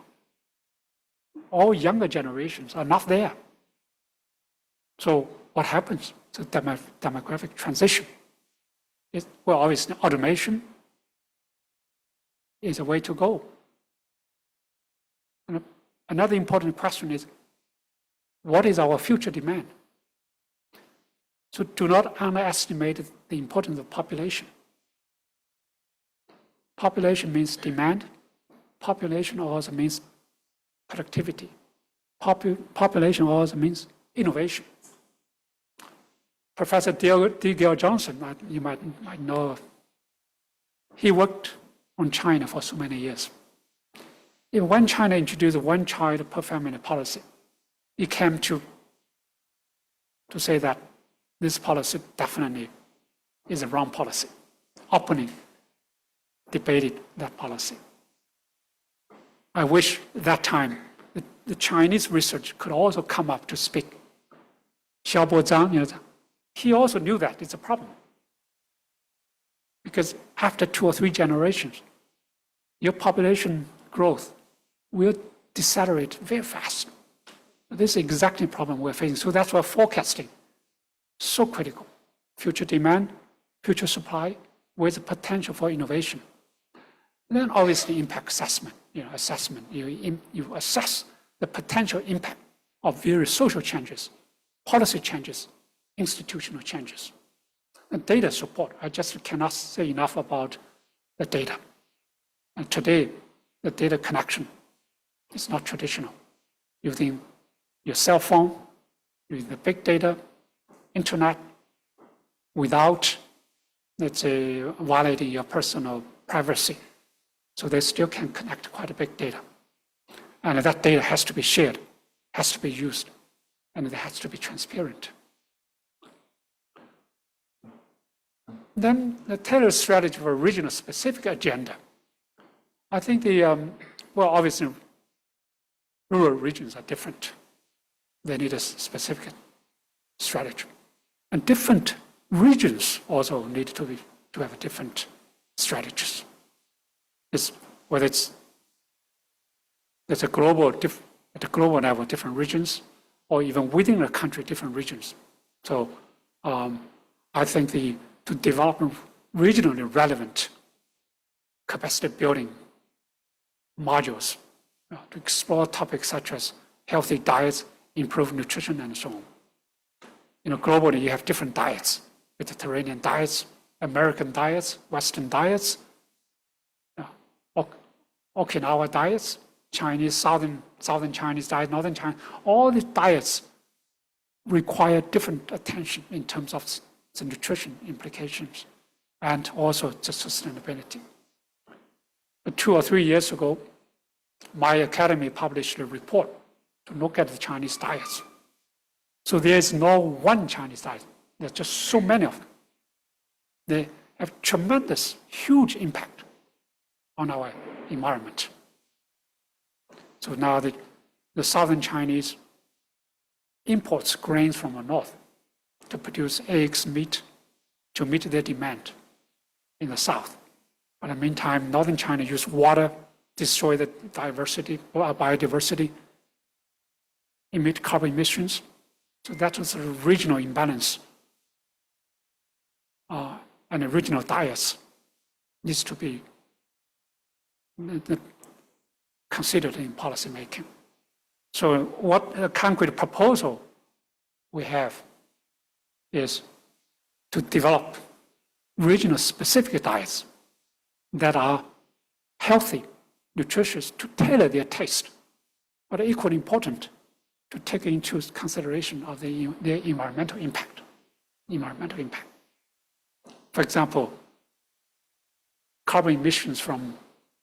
All younger generations are not there. So what happens? It's a demographic transition. Well, obviously, automation is a way to go. And another important question is, what is our future demand? So do not underestimate the importance of population. Population means demand. Population also means productivity. Population also means innovation. Professor D. Gale Johnson, you might know, he worked on China for so many years. When China introduced a one-child per family policy, he came to say that this policy definitely is a wrong policy. Openly debated that policy. I wish that time the Chinese research could also come up to speak. Xiaobo Zhang, he also knew that it's a problem. Because after 2 or 3 generations, your population growth will decelerate very fast. This is exactly the problem we're facing. So that's why forecasting is so critical. Future demand, future supply, with the potential for innovation. And then obviously impact assessment. You assess the potential impact of various social changes, policy changes, institutional changes. data support. I just cannot say enough about the data. And today, the data connection is not traditional. Using your cell phone, using the big data, internet, without, let's say, violating your personal privacy. So they still can connect quite a big data. And that data has to be shared, has to be used, and it has to be transparent. Then the tailored strategy for regional specific agenda. I think well, obviously, rural regions are different. They need a specific strategy. And different regions also need to have different strategies. Whether it's at a global level, different regions, or even within a country, different regions. So I think to develop regionally relevant capacity building modules, to explore topics such as healthy diets, improved nutrition, and so on. Globally, you have different diets: Mediterranean diets, American diets, Western diets, Okinawa diets, Chinese, southern Chinese diet, northern China. All these diets require different attention in terms of the nutrition implications and also the sustainability. But 2 or 3 years ago, my academy published a report to look at the Chinese diets. So there is no one Chinese diet. There are just so many of them. They have tremendous, huge impact on our environment. So now the southern Chinese imports grains from the north to produce eggs, meat, to meet their demand in the south. But in the meantime, northern China use water, destroy the biodiversity, emit carbon emissions. So that was a regional imbalance. And the regional diets needs to be considered in policy making. So what a concrete proposal we have is to develop regional specific diets that are healthy, nutritious, to tailor their taste, but equally important to take into consideration of their environmental impact. For example, carbon emissions from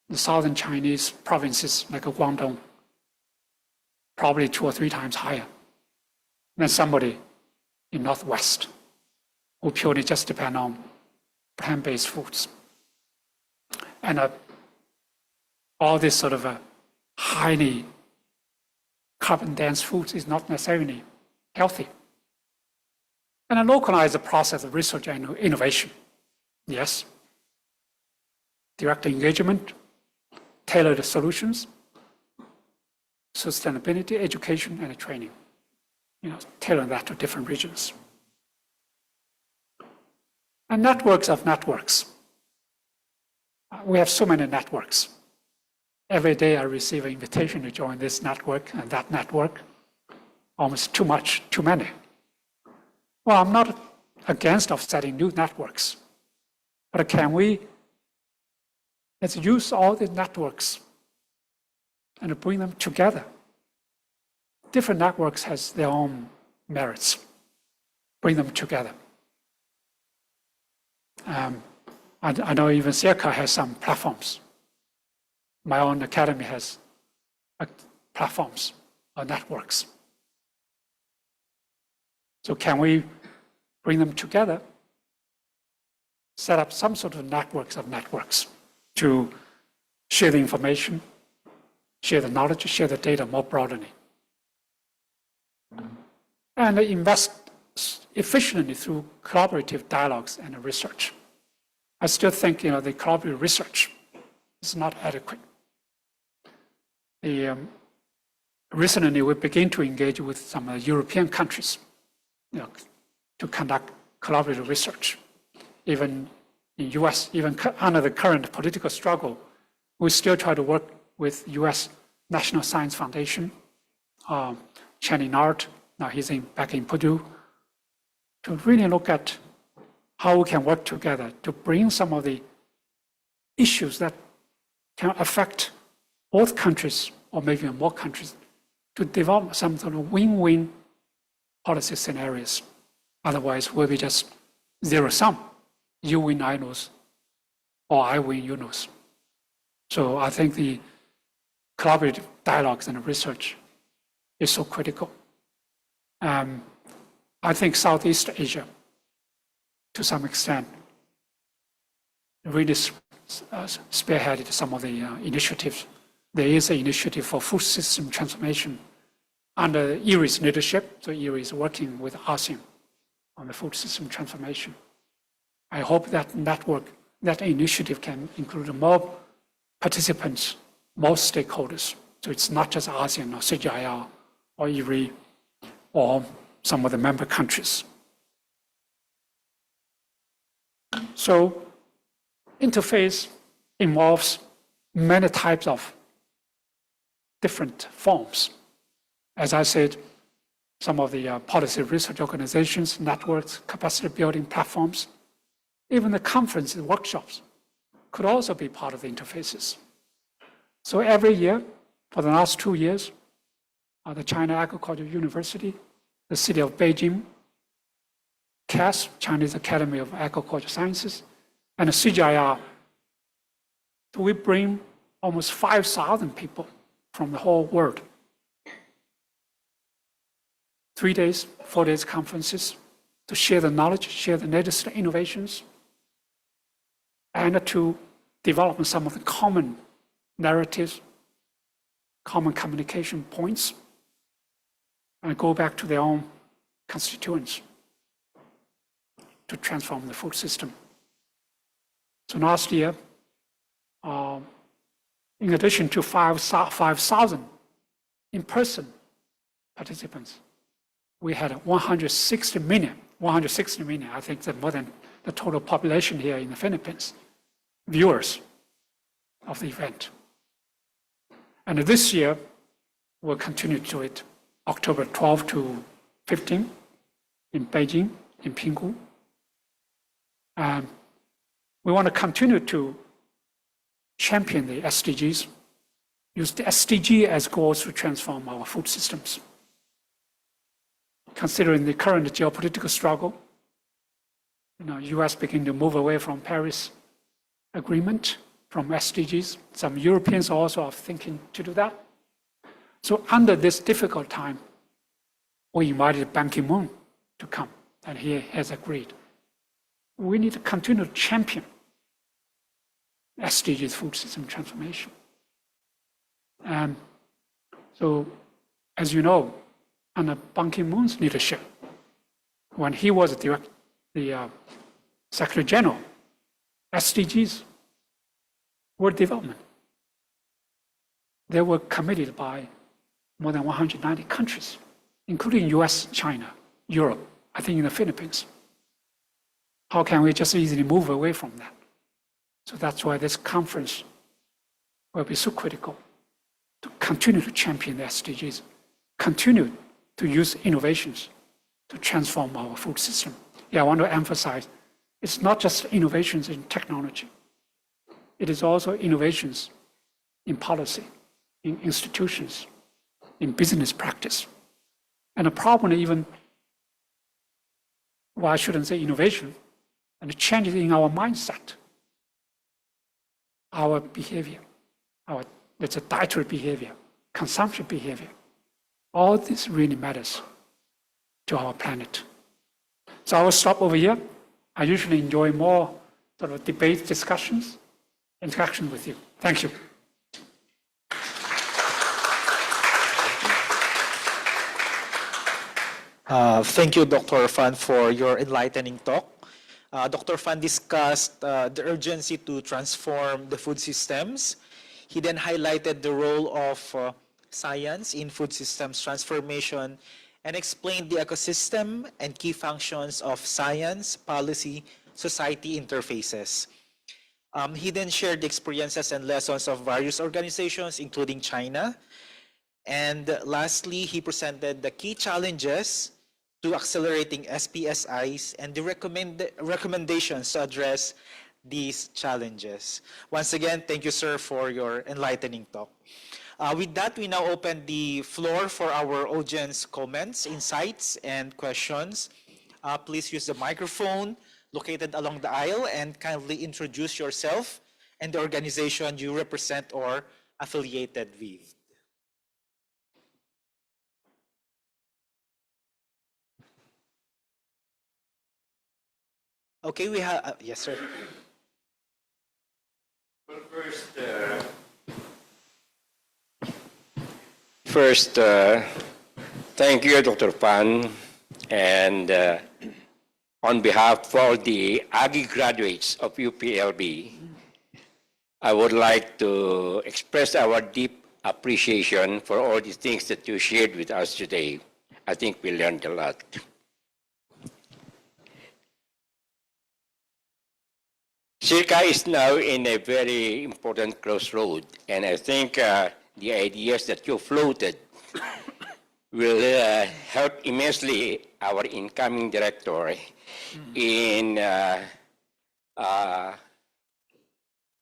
the southern Chinese provinces like Guangdong, probably 2 or 3 times higher than somebody in Northwest who purely just depend on plant-based foods. And all this sort of highly carbon-dense foods is not necessarily healthy. And a localized process of research and innovation. Yes. Direct engagement, tailored solutions, sustainability, education, and training. Tailor that to different regions. And networks of networks. We have so many networks. Every day I receive an invitation to join this network and that network. Almost too much, too many. Well, I'm not against setting new networks, but let's use all the networks and bring them together. Different networks has their own merits. Bring them together. I know even SEARCA has some platforms. My own academy has platforms or networks. So can we bring them together, set up some sort of networks to share the information, share the knowledge, share the data more broadly, and invest efficiently through collaborative dialogues and research. I still think the collaborative research is not adequate. Recently, we begin to engage with some European countries to conduct collaborative research. Even in US, even under the current political struggle, we still try to work with US National Science Foundation, Channing Art, now he's back in Purdue, to really look at how we can work together to bring some of the issues that can affect both countries or maybe more countries to develop some sort of win-win policy scenarios. Otherwise, we'll be just zero sum. You win, I lose, or I win, you lose. So I think the collaborative dialogues and research is so critical. I think Southeast Asia, to some extent, really spearheaded some of the initiatives. There is an initiative for food system transformation under ERI's leadership. So ERI is working with ASEAN on the food system transformation. I hope that network, that initiative can include more participants, more stakeholders. So it's not just ASEAN or CGIR or ERI or some of the member countries. So interface involves many types of different forms. As I said, some of the policy research organizations, networks, capacity building platforms, even the conferences, workshops could also be part of the interfaces. So every year, for the last 2 years, the China Agricultural University, the city of Beijing, CAS, Chinese Academy of Agricultural Sciences, and the CGIR, we bring almost 5,000 people from the whole world. 3 days, 4 days conferences to share the knowledge, share the latest innovations, and to develop some of the common narratives, common communication points, and go back to their own constituents to transform the food system. So last year, in addition to 5,000 in-person participants, we had 160 million, I think that's more than the total population here in the Philippines, viewers of the event. And this year, we'll continue to do it October 12 to 15 in Beijing, in Pinghu. We want to continue to champion the SDGs, use the SDG as goals to transform our food systems. Considering the current geopolitical struggle, US beginning to move away from Paris Agreement, from SDGs. Some Europeans also are thinking to do that. So under this difficult time, we invited Ban Ki-moon to come, and he has agreed. We need to continue to champion SDGs food system transformation. And so, as you know, under Ban Ki-moon's leadership, when he was the Secretary General, SDGs were development. They were committed by more than 190 countries, including US, China, Europe, I think in the Philippines. How can we just easily move away from that? So that's why this conference will be so critical to continue to champion the SDGs, continue to use innovations to transform our food system. Yeah, I want to emphasize, it's not just innovations in technology. It is also innovations in policy, in institutions, in business practice. And the problem even, well, I shouldn't say innovation, and the changes in our mindset, our behavior, let's say dietary behavior, consumption behavior. All this really matters to our planet. So I will stop over here. I usually enjoy more sort of debate discussions, interaction with you. Thank you. Thank you, Dr. Fan, for your enlightening talk. Dr. Fan discussed the urgency to transform the food systems. He then highlighted the role of science in food systems transformation and explained the ecosystem and key functions of science, policy, society interfaces. He then shared the experiences and lessons of various organizations, including China. And lastly, he presented the key challenges to accelerating SPSIs and the recommendations to address these challenges. Once again, thank you, sir, for your enlightening talk. With that, we now open the floor for our audience comments, insights, and questions. Please use the microphone located along the aisle and kindly introduce yourself and the organization you represent or affiliated with. Okay, we have, yes, sir. Well, first, thank you, Dr. Pan, and on behalf of all the Aggie graduates of UPLB, I would like to express our deep appreciation for all the things that you shared with us today. I think we learned a lot. SEARCA is now in a very important crossroad, and I think the ideas that you floated will help immensely our incoming director in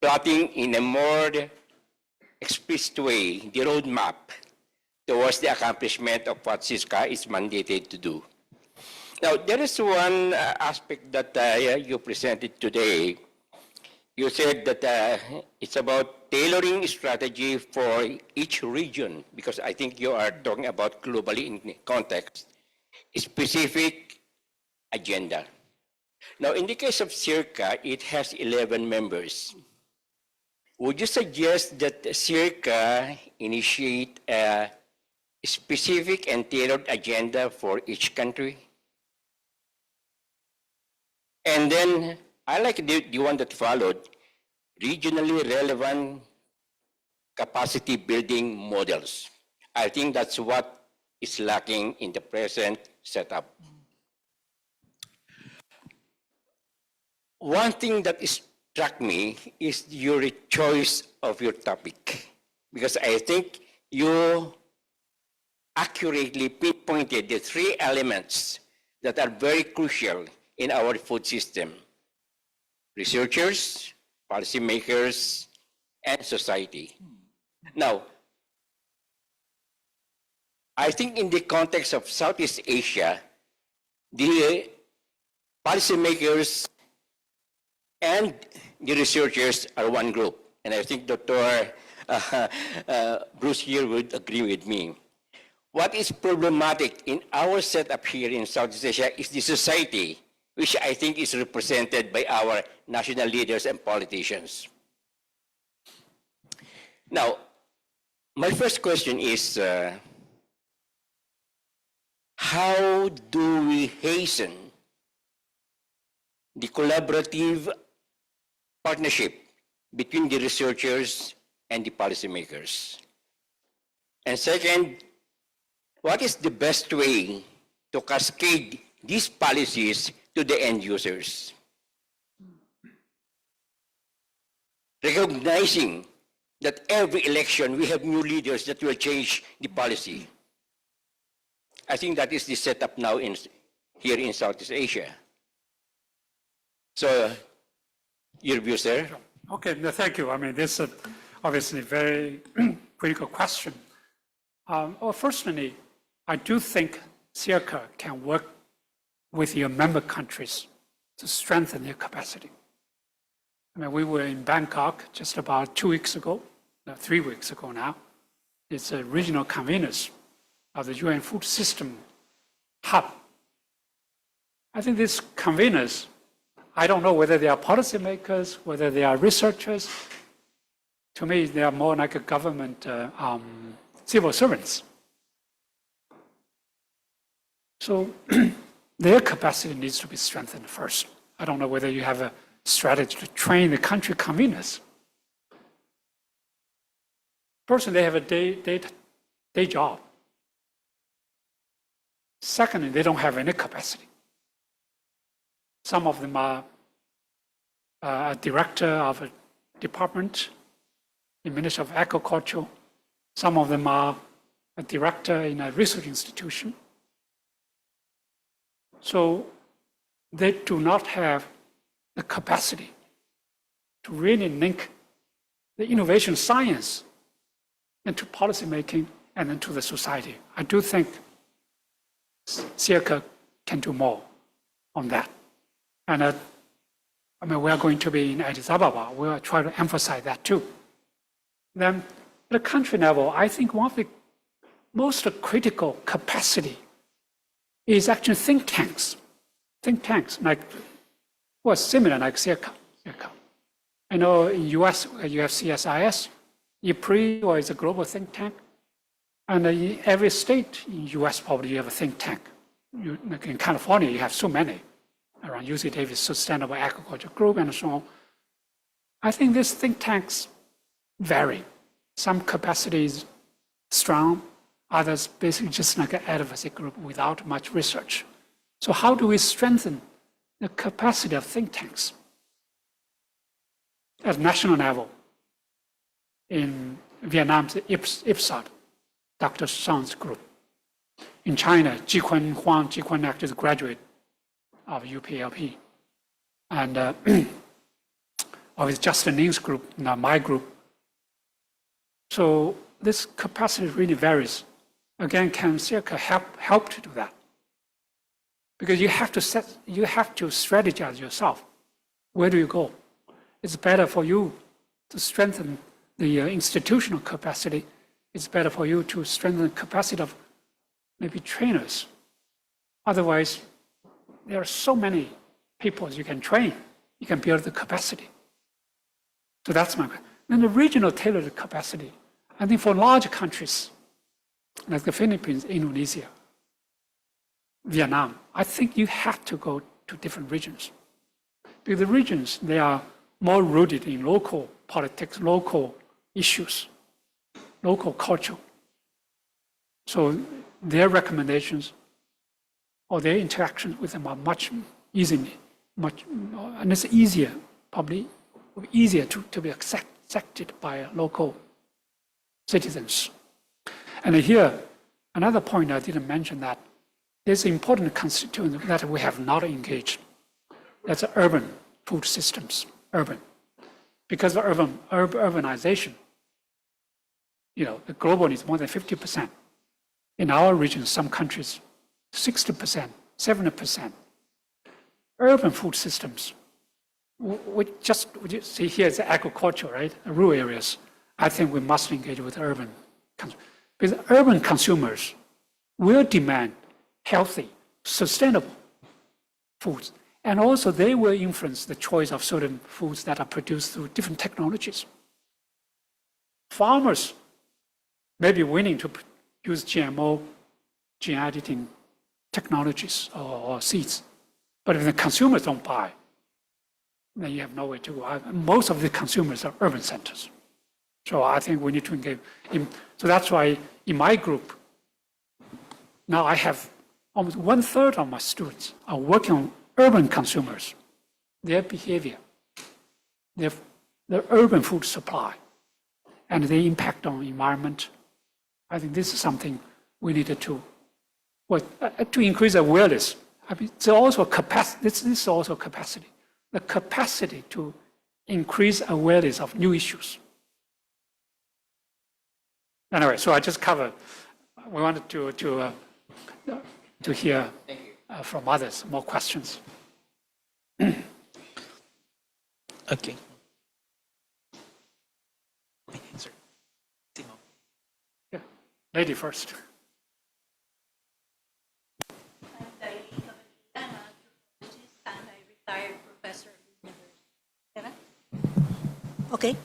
plotting in a more explicit way the roadmap towards the accomplishment of what SEARCA is mandated to do. Now, there is one aspect that you presented today. You said that it's about tailoring strategy for each region, because I think you are talking about globally in context, specific agenda. Now, in the case of SEARCA, it has 11 members. Would you suggest that SEARCA initiate a specific and tailored agenda for each country? And then, I like the one that followed, regionally relevant capacity building models. I think that's what is lacking in the present setup. One thing that struck me is your choice of your topic, because I think you accurately pinpointed the three elements that are very crucial in our food system: researchers, policymakers, and society. Now, I think in the context of Southeast Asia, the policymakers and the researchers are one group. And I think Dr. Bruce here would agree with me. What is problematic in our setup here in Southeast Asia is the society, which I think is represented by our national leaders and politicians. Now, my first question is, how do we hasten the collaborative partnership between the researchers and the policymakers? And second, what is the best way to cascade these policies to the end users? Recognizing that every election we have new leaders that will change the policy. I think that is the setup now here in Southeast Asia. So, your view, sir? Okay, no, thank you. I mean, this is obviously a very critical question. Well, firstly, I do think SEARCA can work with your member countries to strengthen their capacity. I mean, we were in Bangkok just about 2 weeks ago, 3 weeks ago now. It's a regional conveners of the UN Food System Hub. I think these conveners, I don't know whether they are policymakers, whether they are researchers. To me, they are more like a government civil servants. So their capacity needs to be strengthened first. I don't know whether you have a strategy to train the country conveners. First, they have a day job. Secondly, they don't have any capacity. Some of them are a director of a department in Ministry of Agriculture. Some of them are a director in a research institution. So they do not have the capacity to really link the innovation science into policymaking and into the society. I do think SEARCA can do more on that. And I mean, we are going to be in Addis Ababa. We'll try to emphasize that too. Then at the country level, I think one of the most critical capacity is actually think tanks. Think tanks, like, well, similar like SEARCA. I know in US, you have CSIS, IPRI, or is a global think tank. And in every state in US, probably you have a think tank. Like in California, you have so many around UC Davis Sustainable Agriculture Group and so on. I think these think tanks vary. Some capacity is strong, others basically just like an advocacy group without much research. So how do we strengthen the capacity of think tanks at national level? In Vietnam, the IPSOT, Dr. Song's group. In China, Jiquan Huang actually is a graduate of UPLP. And of Justin Ling's group, now my group. So this capacity really varies. Again, can SEARCA help to do that? Because you have to strategize yourself. Where do you go? It's better for you to strengthen the institutional capacity. It's better for you to strengthen the capacity of maybe trainers. Otherwise, there are so many people you can train. You can build the capacity. So that's my point. Then the regional tailored capacity. I think for large countries, like the Philippines, Indonesia, Vietnam, I think you have to go to different regions. Because the regions, they are more rooted in local politics, local issues, local culture. So their recommendations or their interactions with them are much easily, and it's easier, probably easier to be accepted by local citizens. And here, another point I didn't mention that there's an important constituent that we have not engaged. That's urban food systems, urban. Because of urbanization, the global is more than 50%. In our region, some countries, 60%, 70%. Urban food systems, we see here it's agriculture, right? Rural areas. I think we must engage with urban consumers. Because urban consumers will demand healthy, sustainable foods. And also they will influence the choice of certain foods that are produced through different technologies. Farmers may be willing to use GMO, gene editing technologies or seeds. But if the consumers don't buy, then you have nowhere to go. Most of the consumers are urban centers. So I think we need to engage. So that's why in my group, now I have almost 1/3 of my students are working on urban consumers, their behavior, their urban food supply, and the impact on environment. I think this is something we needed to increase awareness. I mean, it's also capacity. This is also capacity. The capacity to increase awareness of new issues. Anyway, so I just covered. We wanted to hear from others more questions. Okay. Yeah, lady first. Okay.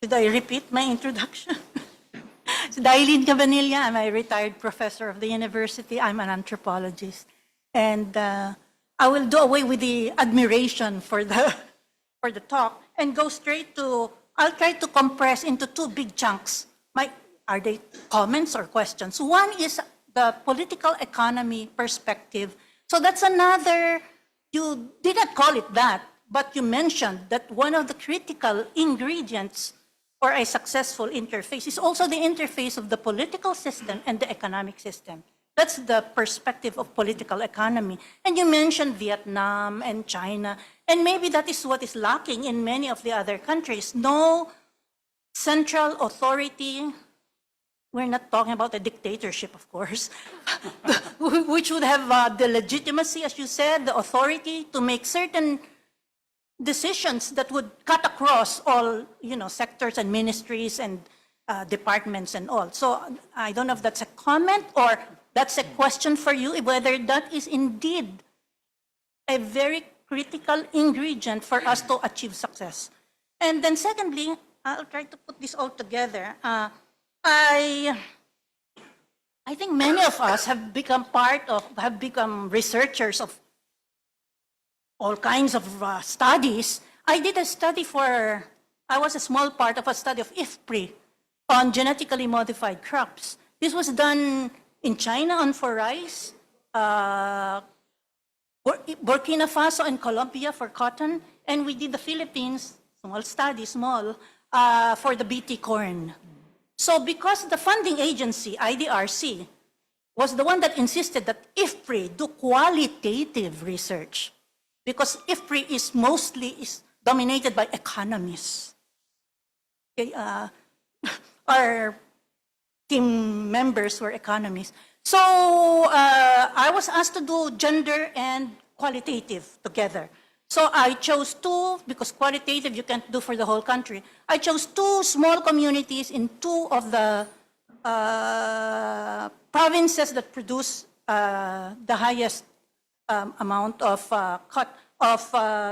Should I repeat my introduction? So Dailin Cabanilla, I'm a retired professor of the university. I'm an anthropologist. And I will do away with the admiration for the talk and go straight to, I'll try to compress into two big chunks. Are they comments or questions? One is the political economy perspective. So that's another, you didn't call it that, but you mentioned that one of the critical ingredients for a successful interface is also the interface of the political system and the economic system. That's the perspective of political economy. And you mentioned Vietnam and China, and maybe that is what is lacking in many of the other countries. No central authority. We're not talking about a dictatorship, of course, which would have the legitimacy, as you said, the authority to make certain decisions that would cut across all, sectors and ministries and departments and all. So I don't know if that's a comment or that's a question for you, whether that is indeed a very critical ingredient for us to achieve success. And then secondly, I'll try to put this all together. I think many of us have become researchers of all kinds of studies. I did a study I was a small part of a study of IFPRI on genetically modified crops. This was done in China for rice, Burkina Faso and Colombia for cotton, and we did the Philippines, small, for the BT corn. So because the funding agency, IDRC, was the one that insisted that IFPRI do qualitative research, because IFPRI is dominated by economists. Okay, our team members were economists. So I was asked to do gender and qualitative together. So I chose two, because qualitative you can't do for the whole country. I chose two small communities in two of the provinces that produce the highest amount of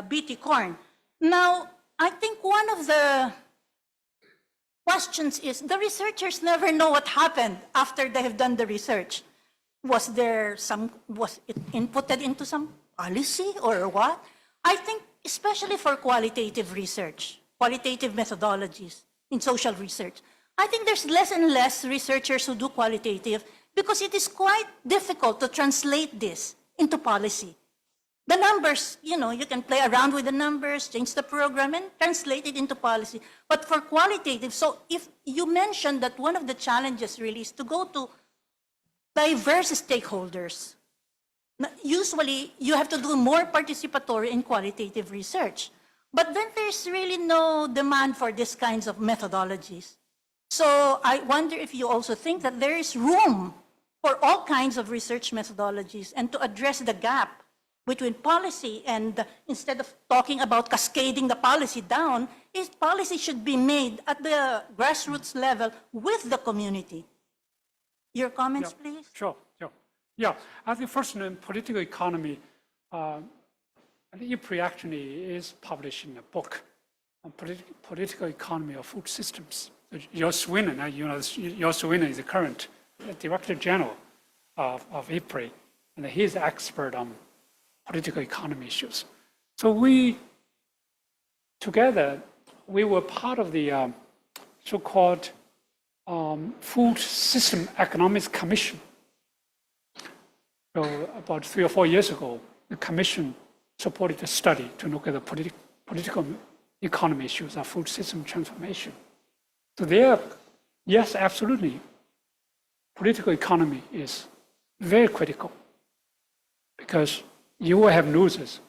BT corn. Now, I think one of the questions is the researchers never know what happened after they have done the research. Was it inputted into some policy or what? I think especially for qualitative research, qualitative methodologies in social research, I think there's less and less researchers who do qualitative because it is quite difficult to translate this into policy. The numbers, you can play around with the numbers, change the program, and translate it into policy. But for qualitative, so if you mentioned that one of the challenges really is to go to diverse stakeholders. Usually, you have to do more participatory in qualitative research. But then there's really no demand for these kinds of methodologies. So I wonder if you also think that there is room for all kinds of research methodologies and to address the gap between policy and instead of talking about cascading the policy down, policy should be made at the grassroots level with the community. Your comments, please? Sure. Yeah, I think first in political economy, I think IFPRI actually is publishing a book on political economy of food systems. Jos Wienen, Jos Wienen is the current Director General of IFPRI, and he's an expert on political economy issues. So together, we were part of the so-called Food System Economics Commission. So about 3 or 4 years ago, the commission supported a study to look at the political economy issues of food system transformation. So there, yes, absolutely, political economy is very critical because you will have losers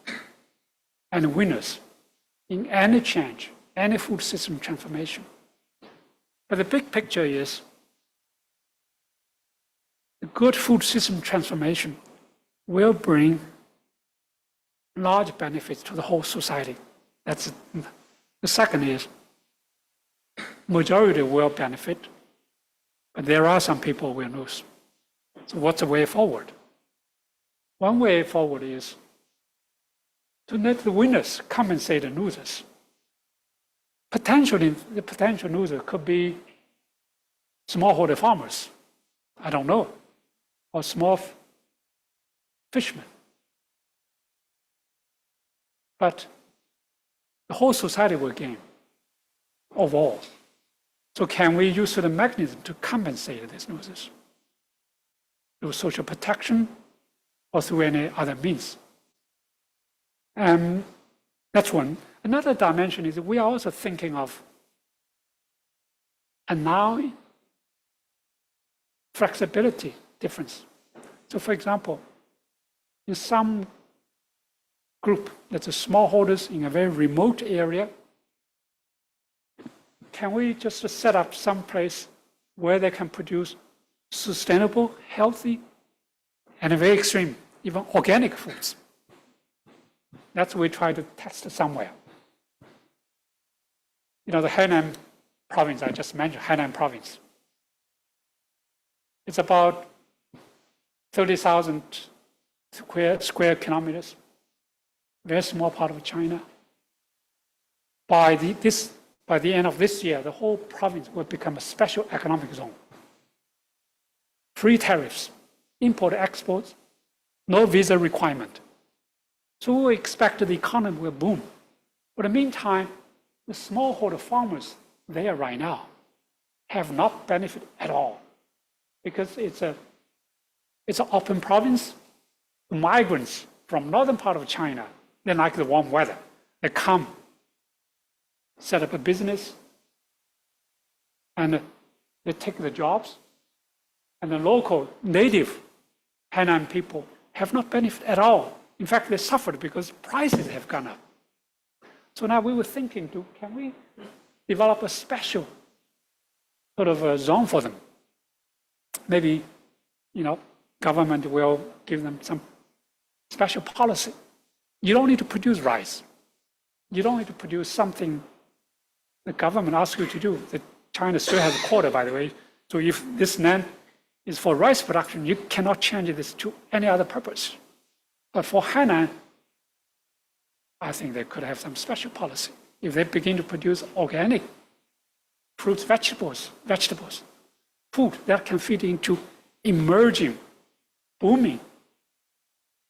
and winners in any change, any food system transformation. But the big picture is the good food system transformation will bring large benefits to the whole society. That's it. The second is majority will benefit, but there are some people who will lose. So what's the way forward? One way forward is to let the winners compensate the losers. Potentially, the potential loser could be smallholder farmers. I don't know. Or small fishermen. But the whole society will gain overall. So can we use the mechanism to compensate these losers? Through social protection or through any other means? That's one. Another dimension is we are also thinking of allowing flexibility difference. So for example, in some group that's a smallholders in a very remote area, can we just set up some place where they can produce sustainable, healthy, and very extreme, even organic foods? That's what we try to test somewhere. You know, the Henan province, I just mentioned, Henan province. It's about 30,000 square kilometers, very small part of China. By the end of this year, the whole province will become a special economic zone. Free tariffs, import, exports, no visa requirement. So we expect the economy will boom. But in the meantime, the smallholder farmers there right now have not benefited at all because it's an open province. The migrants from northern part of China, they like the warm weather. They come, set up a business, and they take the jobs. And the local native Henan people have not benefited at all. In fact, they suffered because prices have gone up. So now we were thinking, can we develop a special sort of a zone for them? Maybe, government will give them some special policy. You don't need to produce rice. You don't need to produce something the government asks you to do. China still has a quota, by the way. So if this land is for rice production, you cannot change this to any other purpose. But for Henan, I think they could have some special policy. If they begin to produce organic fruits, vegetables, food that can fit into emerging, booming,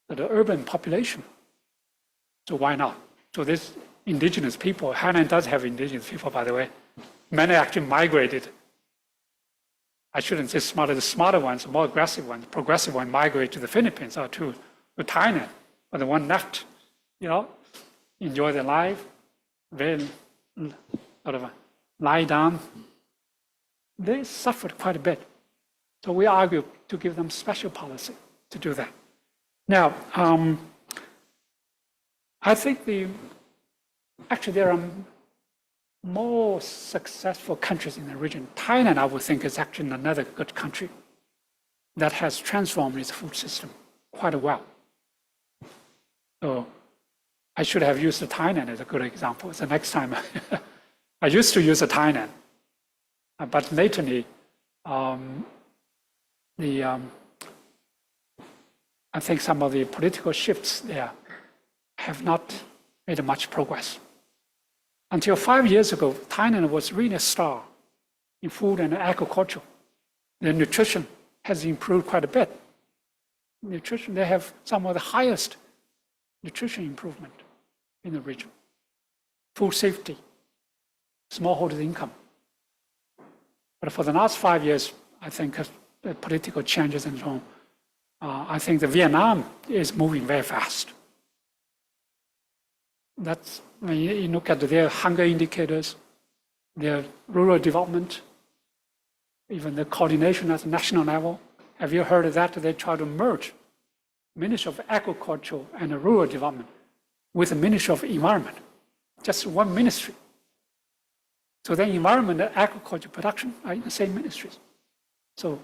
the urban population. So why not? So this indigenous people, Henan does have indigenous people, by the way. Many actually migrated. I shouldn't say smarter, the smarter ones, more aggressive ones, progressive ones migrate to the Philippines or to Thailand. But the one left, enjoy their life, very sort of lie down. They suffered quite a bit. So we argue to give them special policy to do that. Now, I think actually there are more successful countries in the region. Thailand, I would think, is actually another good country that has transformed its food system quite well. So I should have used Thailand as a good example. So next time, I used to use Thailand, but lately, I think some of the political shifts there have not made much progress. Until 5 years ago, Thailand was really a star in food and agriculture. The nutrition has improved quite a bit. Nutrition, they have some of the highest nutrition improvement in the region. Food safety, smallholder income. But for the last 5 years, I think the political changes and so on, I think Vietnam is moving very fast. That's when you look at their hunger indicators, their rural development, even the coordination at the national level. Have you heard of that? They try to merge Ministry of Agriculture and Rural Development with the Ministry of Environment, just one ministry. So then environment and agriculture production are in the same ministries. So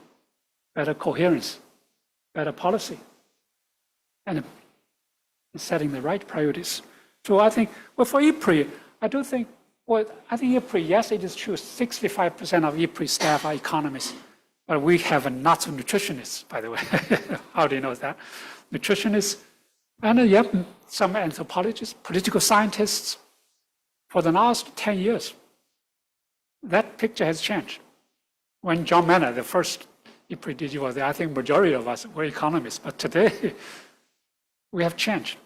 better coherence, better policy, and setting the right priorities. So I think, for IPRI, I think IPRI, yes, it is true, 65% of IPRI staff are economists, but we have lots of nutritionists, by the way. How do you know that? Nutritionists, and some anthropologists, political scientists. For the last 10 years, that picture has changed. When John Manor, the first IPRI DG was there, I think majority of us were economists, but today we have changed.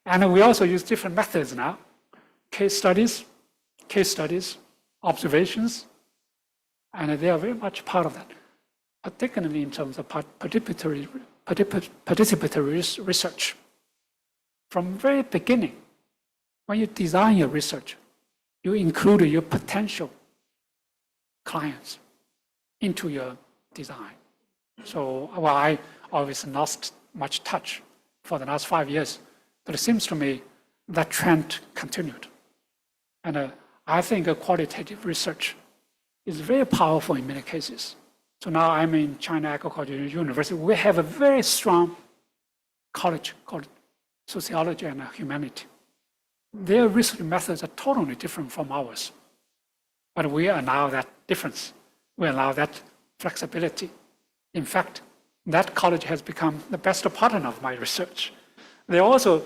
And we also use different methods now. Case studies, observations, and they are very much part of that, particularly in terms of participatory research. From very beginning, when you design your research, you include your potential clients into your design. So I obviously lost much touch for the last 5 years. But it seems to me that trend continued. And I think qualitative research is very powerful in many cases. So now I'm in China Agricultural University. We have a very strong college called Sociology and Humanity. Their research methods are totally different from ours. But we allow that difference. We allow that flexibility. In fact, that college has become the best partner of my research. They're also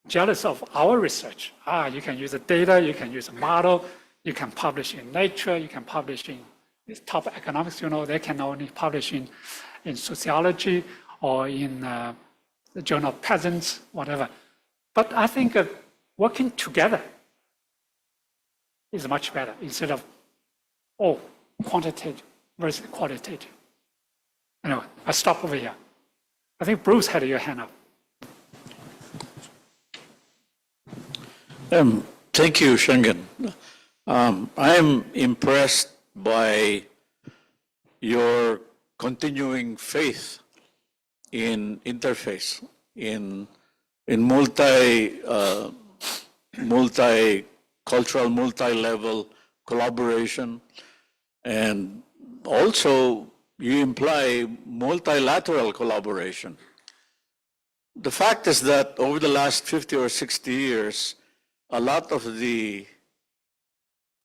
jealous of our research. You can use the data, you can use a model, you can publish in Nature, you can publish in this top economics journal. They can only publish in sociology or in the Journal of Peasants, whatever. But I think working together is much better instead of, quantitative versus qualitative. Anyway, I stop over here. I think Bruce had your hand up. Thank you, Shenggen. I am impressed by your continuing faith in interface, in multi-cultural, multi-level collaboration, and also you imply multilateral collaboration. The fact is that over the last 50 or 60 years, a lot of the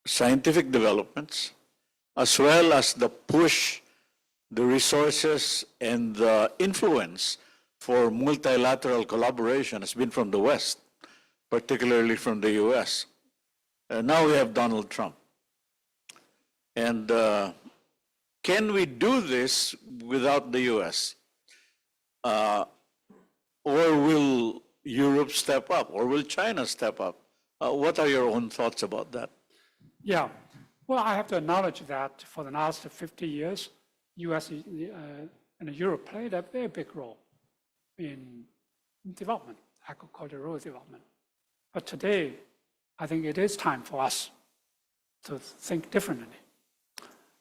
scientific developments, as well as the push, the resources, and the influence for multilateral collaboration has been from the West, particularly from the US. Now we have Donald Trump. And can we do this without the US? Or will Europe step up? Or will China step up? What are your own thoughts about that? Yeah, well, I have to acknowledge that for the last 50 years, US and Europe played a very big role in development, agricultural development. But today, I think it is time for us to think differently.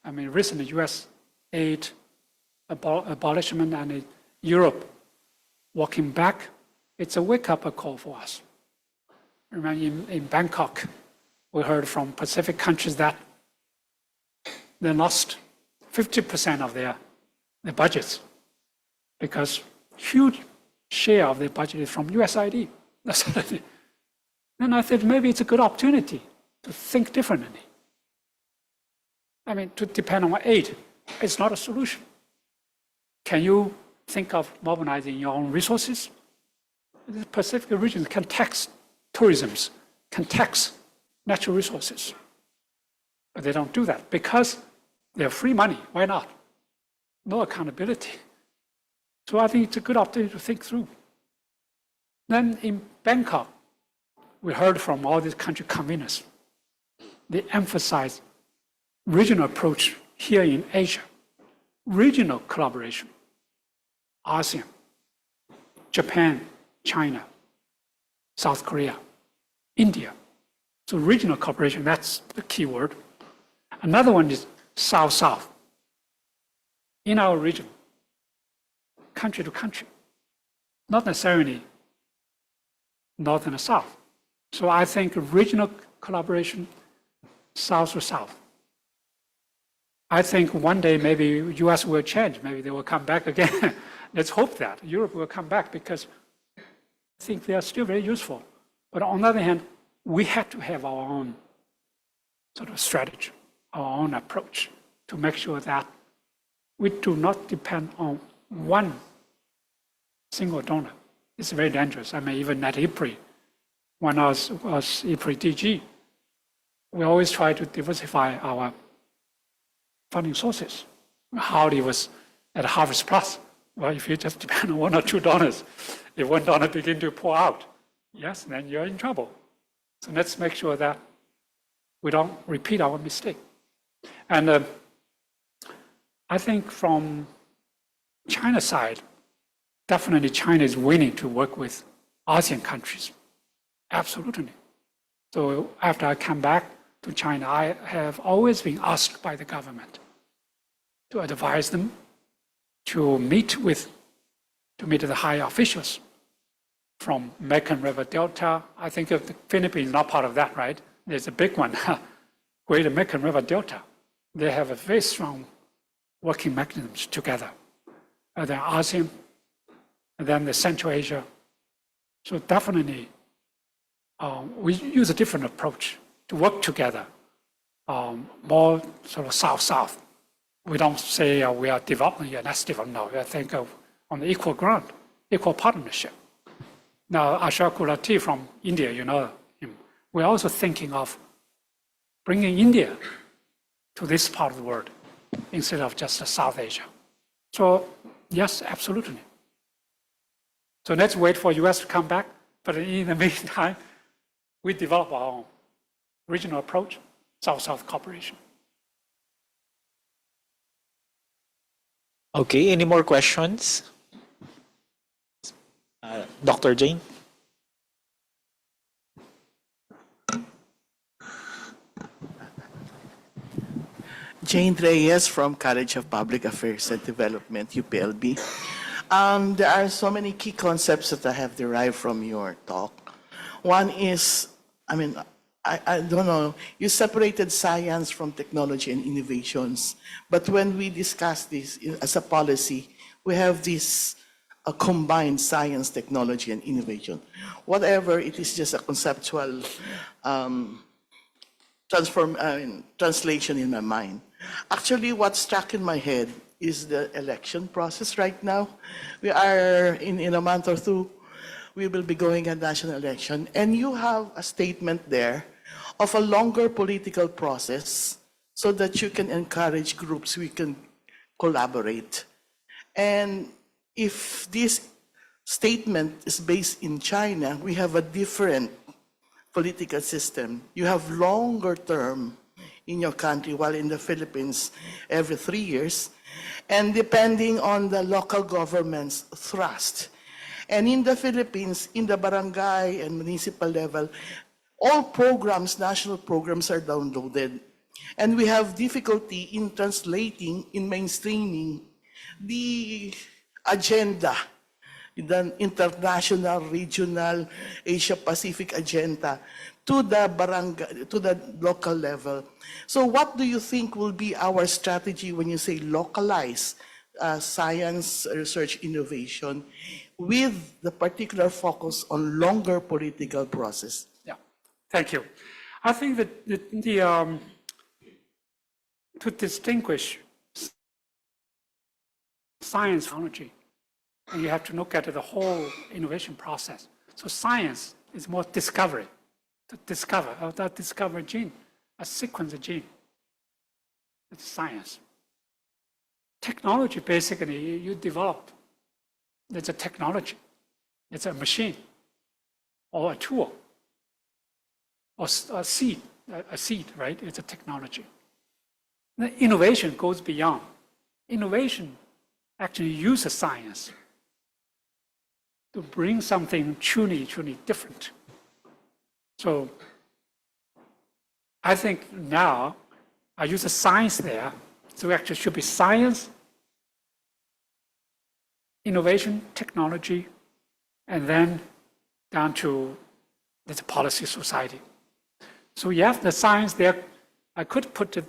I mean, recently US aid abolishment and Europe walking back, it's a wake-up call for us. Remember in Bangkok, we heard from Pacific countries that they lost 50% of their budgets because huge share of their budget is from USAID. Then I said maybe it's a good opportunity to think differently. I mean, to depend on aid is not a solution. Can you think of mobilizing your own resources? The Pacific region can tax tourism, can tax natural resources. But they don't do that because they have free money. Why not? No accountability. So I think it's a good opportunity to think through. Then in Bangkok, we heard from all these country conveners. They emphasize regional approach here in Asia, regional collaboration, ASEAN, Japan, China, South Korea, India. So regional cooperation, that's the key word. Another one is South-South. In our region, country to country, not necessarily North and South. So I think regional collaboration, South to South. I think one day maybe US will change, maybe they will come back again. Let's hope that Europe will come back because I think they are still very useful. But on the other hand, we have to have our own sort of strategy, our own approach to make sure that we do not depend on one single donor. It's very dangerous. I mean, even at IPRI, when I was IPRI DG, we always try to diversify our funding sources. Howdy was at Harvest Plus. Well, if you just depend on one or two donors, if one donor begins to pour out, yes, then you're in trouble. So let's make sure that we don't repeat our mistake. And I think from China's side, definitely China is willing to work with ASEAN countries. Absolutely. So after I come back to China, I have always been asked by the government to advise them to meet with to meet the high officials from Mekong River Delta. I think of the Philippines is not part of that, right? There's a big one, Greater Mekong River Delta. They have a very strong working mechanisms together. The ASEAN, and then the Central Asia. So definitely, we use a different approach to work together, more sort of south-south. We don't say we are developing here, that's different. No, I think of on the equal ground, equal partnership. Now, Ashok Gulati from India, you know him. We're also thinking of bringing India to this part of the world instead of just South Asia. So yes, absolutely. So let's wait for US to come back. But in the meantime, we develop our own regional approach, South-South cooperation. Okay, any more questions? Dr. Jane? Jane Reyes from College of Public Affairs and Development, UPLB. There are so many key concepts that I have derived from your talk. One is, I don't know, you separated science from technology and innovations, but when we discuss this as a policy, we have this combined science, technology, and innovation. Whatever, it is just a conceptual translation in my mind. Actually, what struck in my head is the election process right now. We are in a month or two, we will be going a national election, and you have a statement there of a longer political process so that you can encourage groups, we can collaborate. And if this statement is based in China, we have a different political system. You have longer term in your country, while in the Philippines, every 3 years, and depending on the local government's thrust. And in the Philippines, in the barangay and municipal level, all programs, national programs are downloaded. And we have difficulty in translating, in mainstreaming the agenda, the international, regional, Asia-Pacific agenda to the barangay, to the local level. So what do you think will be our strategy when you say localize science, research, innovation with the particular focus on longer political process? Yeah, thank you. I think that to distinguish science and technology, and you have to look at the whole innovation process. So science is more discovery, to discover a gene, a sequence of gene. It's science. Technology, basically, you develop. It's a technology. It's a machine or a tool or a seed, right? It's a technology. The innovation goes beyond. Innovation actually uses science to bring something truly different. So I think now I use the science there, so actually should be science, innovation, technology, and then down to the policy society. So you have the science there. I could put the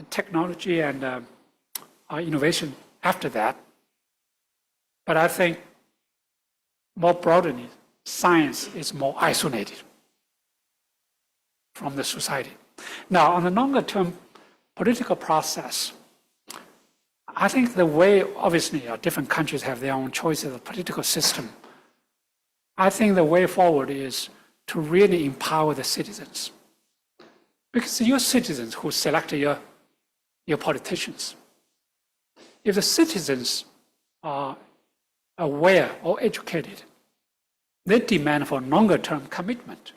technology and innovation after that, but I think more broadly, science is more isolated from the society. Now, on the longer term political process, I think the way, obviously, different countries have their own choices of political system. I think the way forward is to really empower the citizens. Because your citizens who select your politicians. If the citizens are aware or educated, they demand for longer term commitment.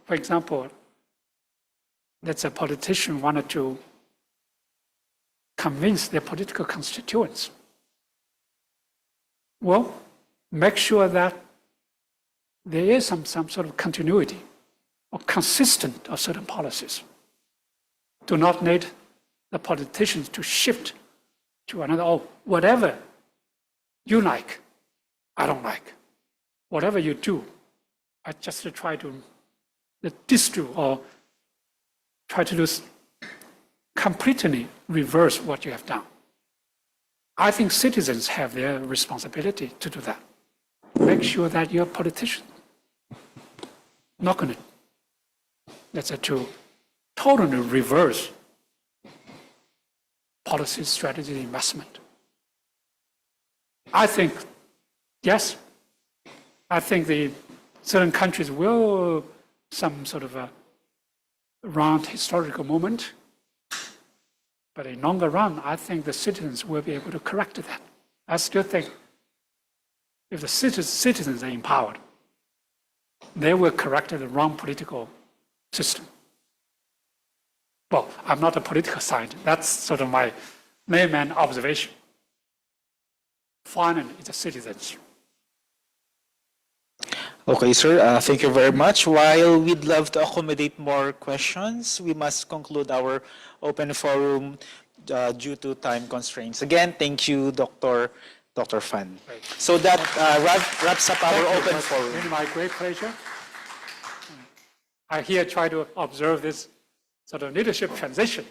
For example, let's say a politician wanted to convince their political constituents. Well, make sure that there is some sort of continuity or consistent of certain policies. Do not need the politicians to shift to another, or whatever you like, I don't like. Whatever you do, I just try to distribute or try to do completely reverse what you have done. I think citizens have their responsibility to do that. Make sure that you're a politician. Not going to. That's to totally reverse policy, strategy, investment. I think, yes, I think the certain countries will some sort of a round historical moment, but in longer run, I think the citizens will be able to correct that. I still think if the citizens are empowered, they will correct the wrong political system. Well, I'm not a political scientist. That's sort of my layman observation. Finally, it's the citizens. Okay, sir. Thank you very much. While we'd love to accommodate more questions, we must conclude our open forum due to time constraints. Again, thank you, Dr. Fan. Right. So that wraps up our open forum. It's my great pleasure. I here try to observe this sort of leadership transition.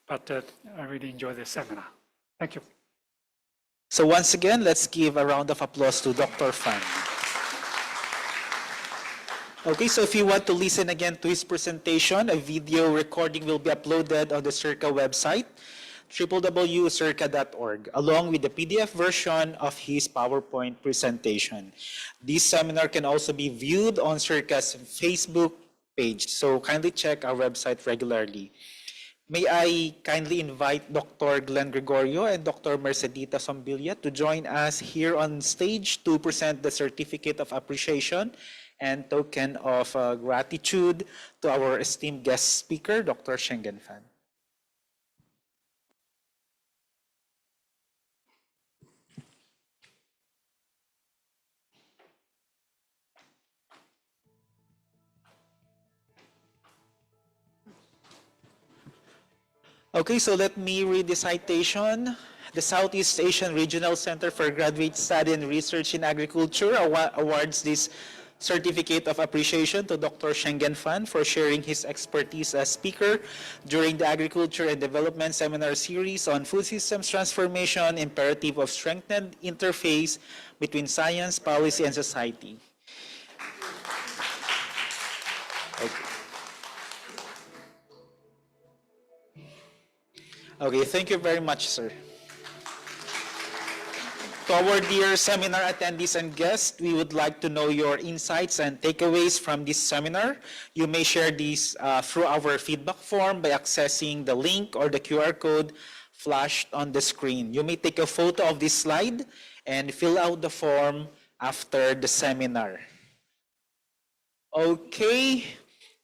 But I really enjoy this seminar. Thank you. So once again, let's give a round of applause to Dr. Fan. Okay, so if you want to listen again to his presentation, a video recording will be uploaded on the SEARCA website, www.searca.org, along with the PDF version of his PowerPoint presentation. This seminar can also be viewed on SEARCA's Facebook page, so kindly check our website regularly. May I kindly invite Dr. Glenn Gregorio and Dr. Mercedita Sombilia to join us here on stage to present the Certificate of Appreciation and Token of Gratitude to our esteemed guest speaker, Dr. Shenggen Fan. Okay, so let me read the citation. The Southeast Asian Regional Center for Graduate Study and Research in Agriculture awards this Certificate of Appreciation to Dr. Shenggen Fan for sharing his expertise as speaker during the Agriculture and Development Seminar Series on Food Systems Transformation, Imperative of Strengthened Interface between Science, Policy, and Society. Okay, thank you very much, sir. To our dear seminar attendees and guests, we would like to know your insights and takeaways from this seminar. You may share these through our feedback form by accessing the link or the QR code flashed on the screen. You may take a photo of this slide and fill out the form after the seminar. Okay.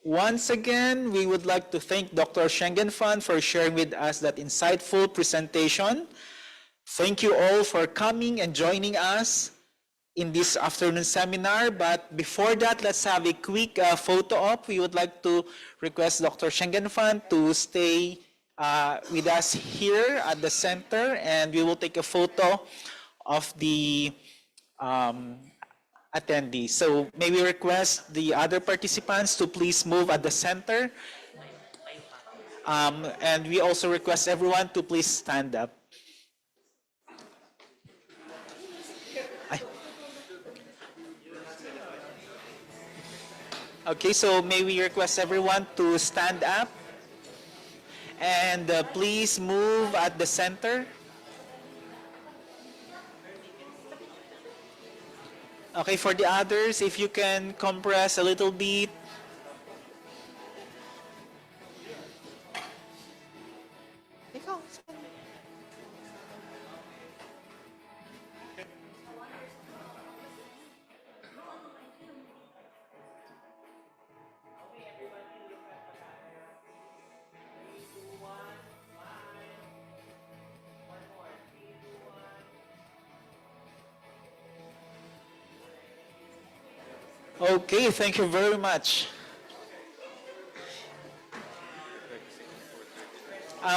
Once again, we would like to thank Dr. Shenggen Fan for sharing with us that insightful presentation. Thank you all for coming and joining us in this afternoon seminar. But before that, let's have a quick photo op. We would like to request Dr. Shenggen Fan to stay with us here at the center, and we will take a photo of the attendees. So may we request the other participants to please move at the center. And we also request everyone to please stand up. Okay, so may we request everyone to stand up and please move at the center. Okay, for the others, if you can compress a little bit. Okay, thank you very much.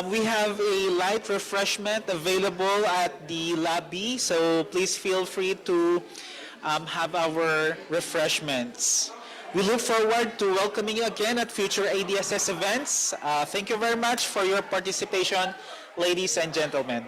We have a light refreshment available at the lobby, so please feel free to have our refreshments. We look forward to welcoming you again at future ADSS events. Thank you very much for your participation, ladies and gentlemen.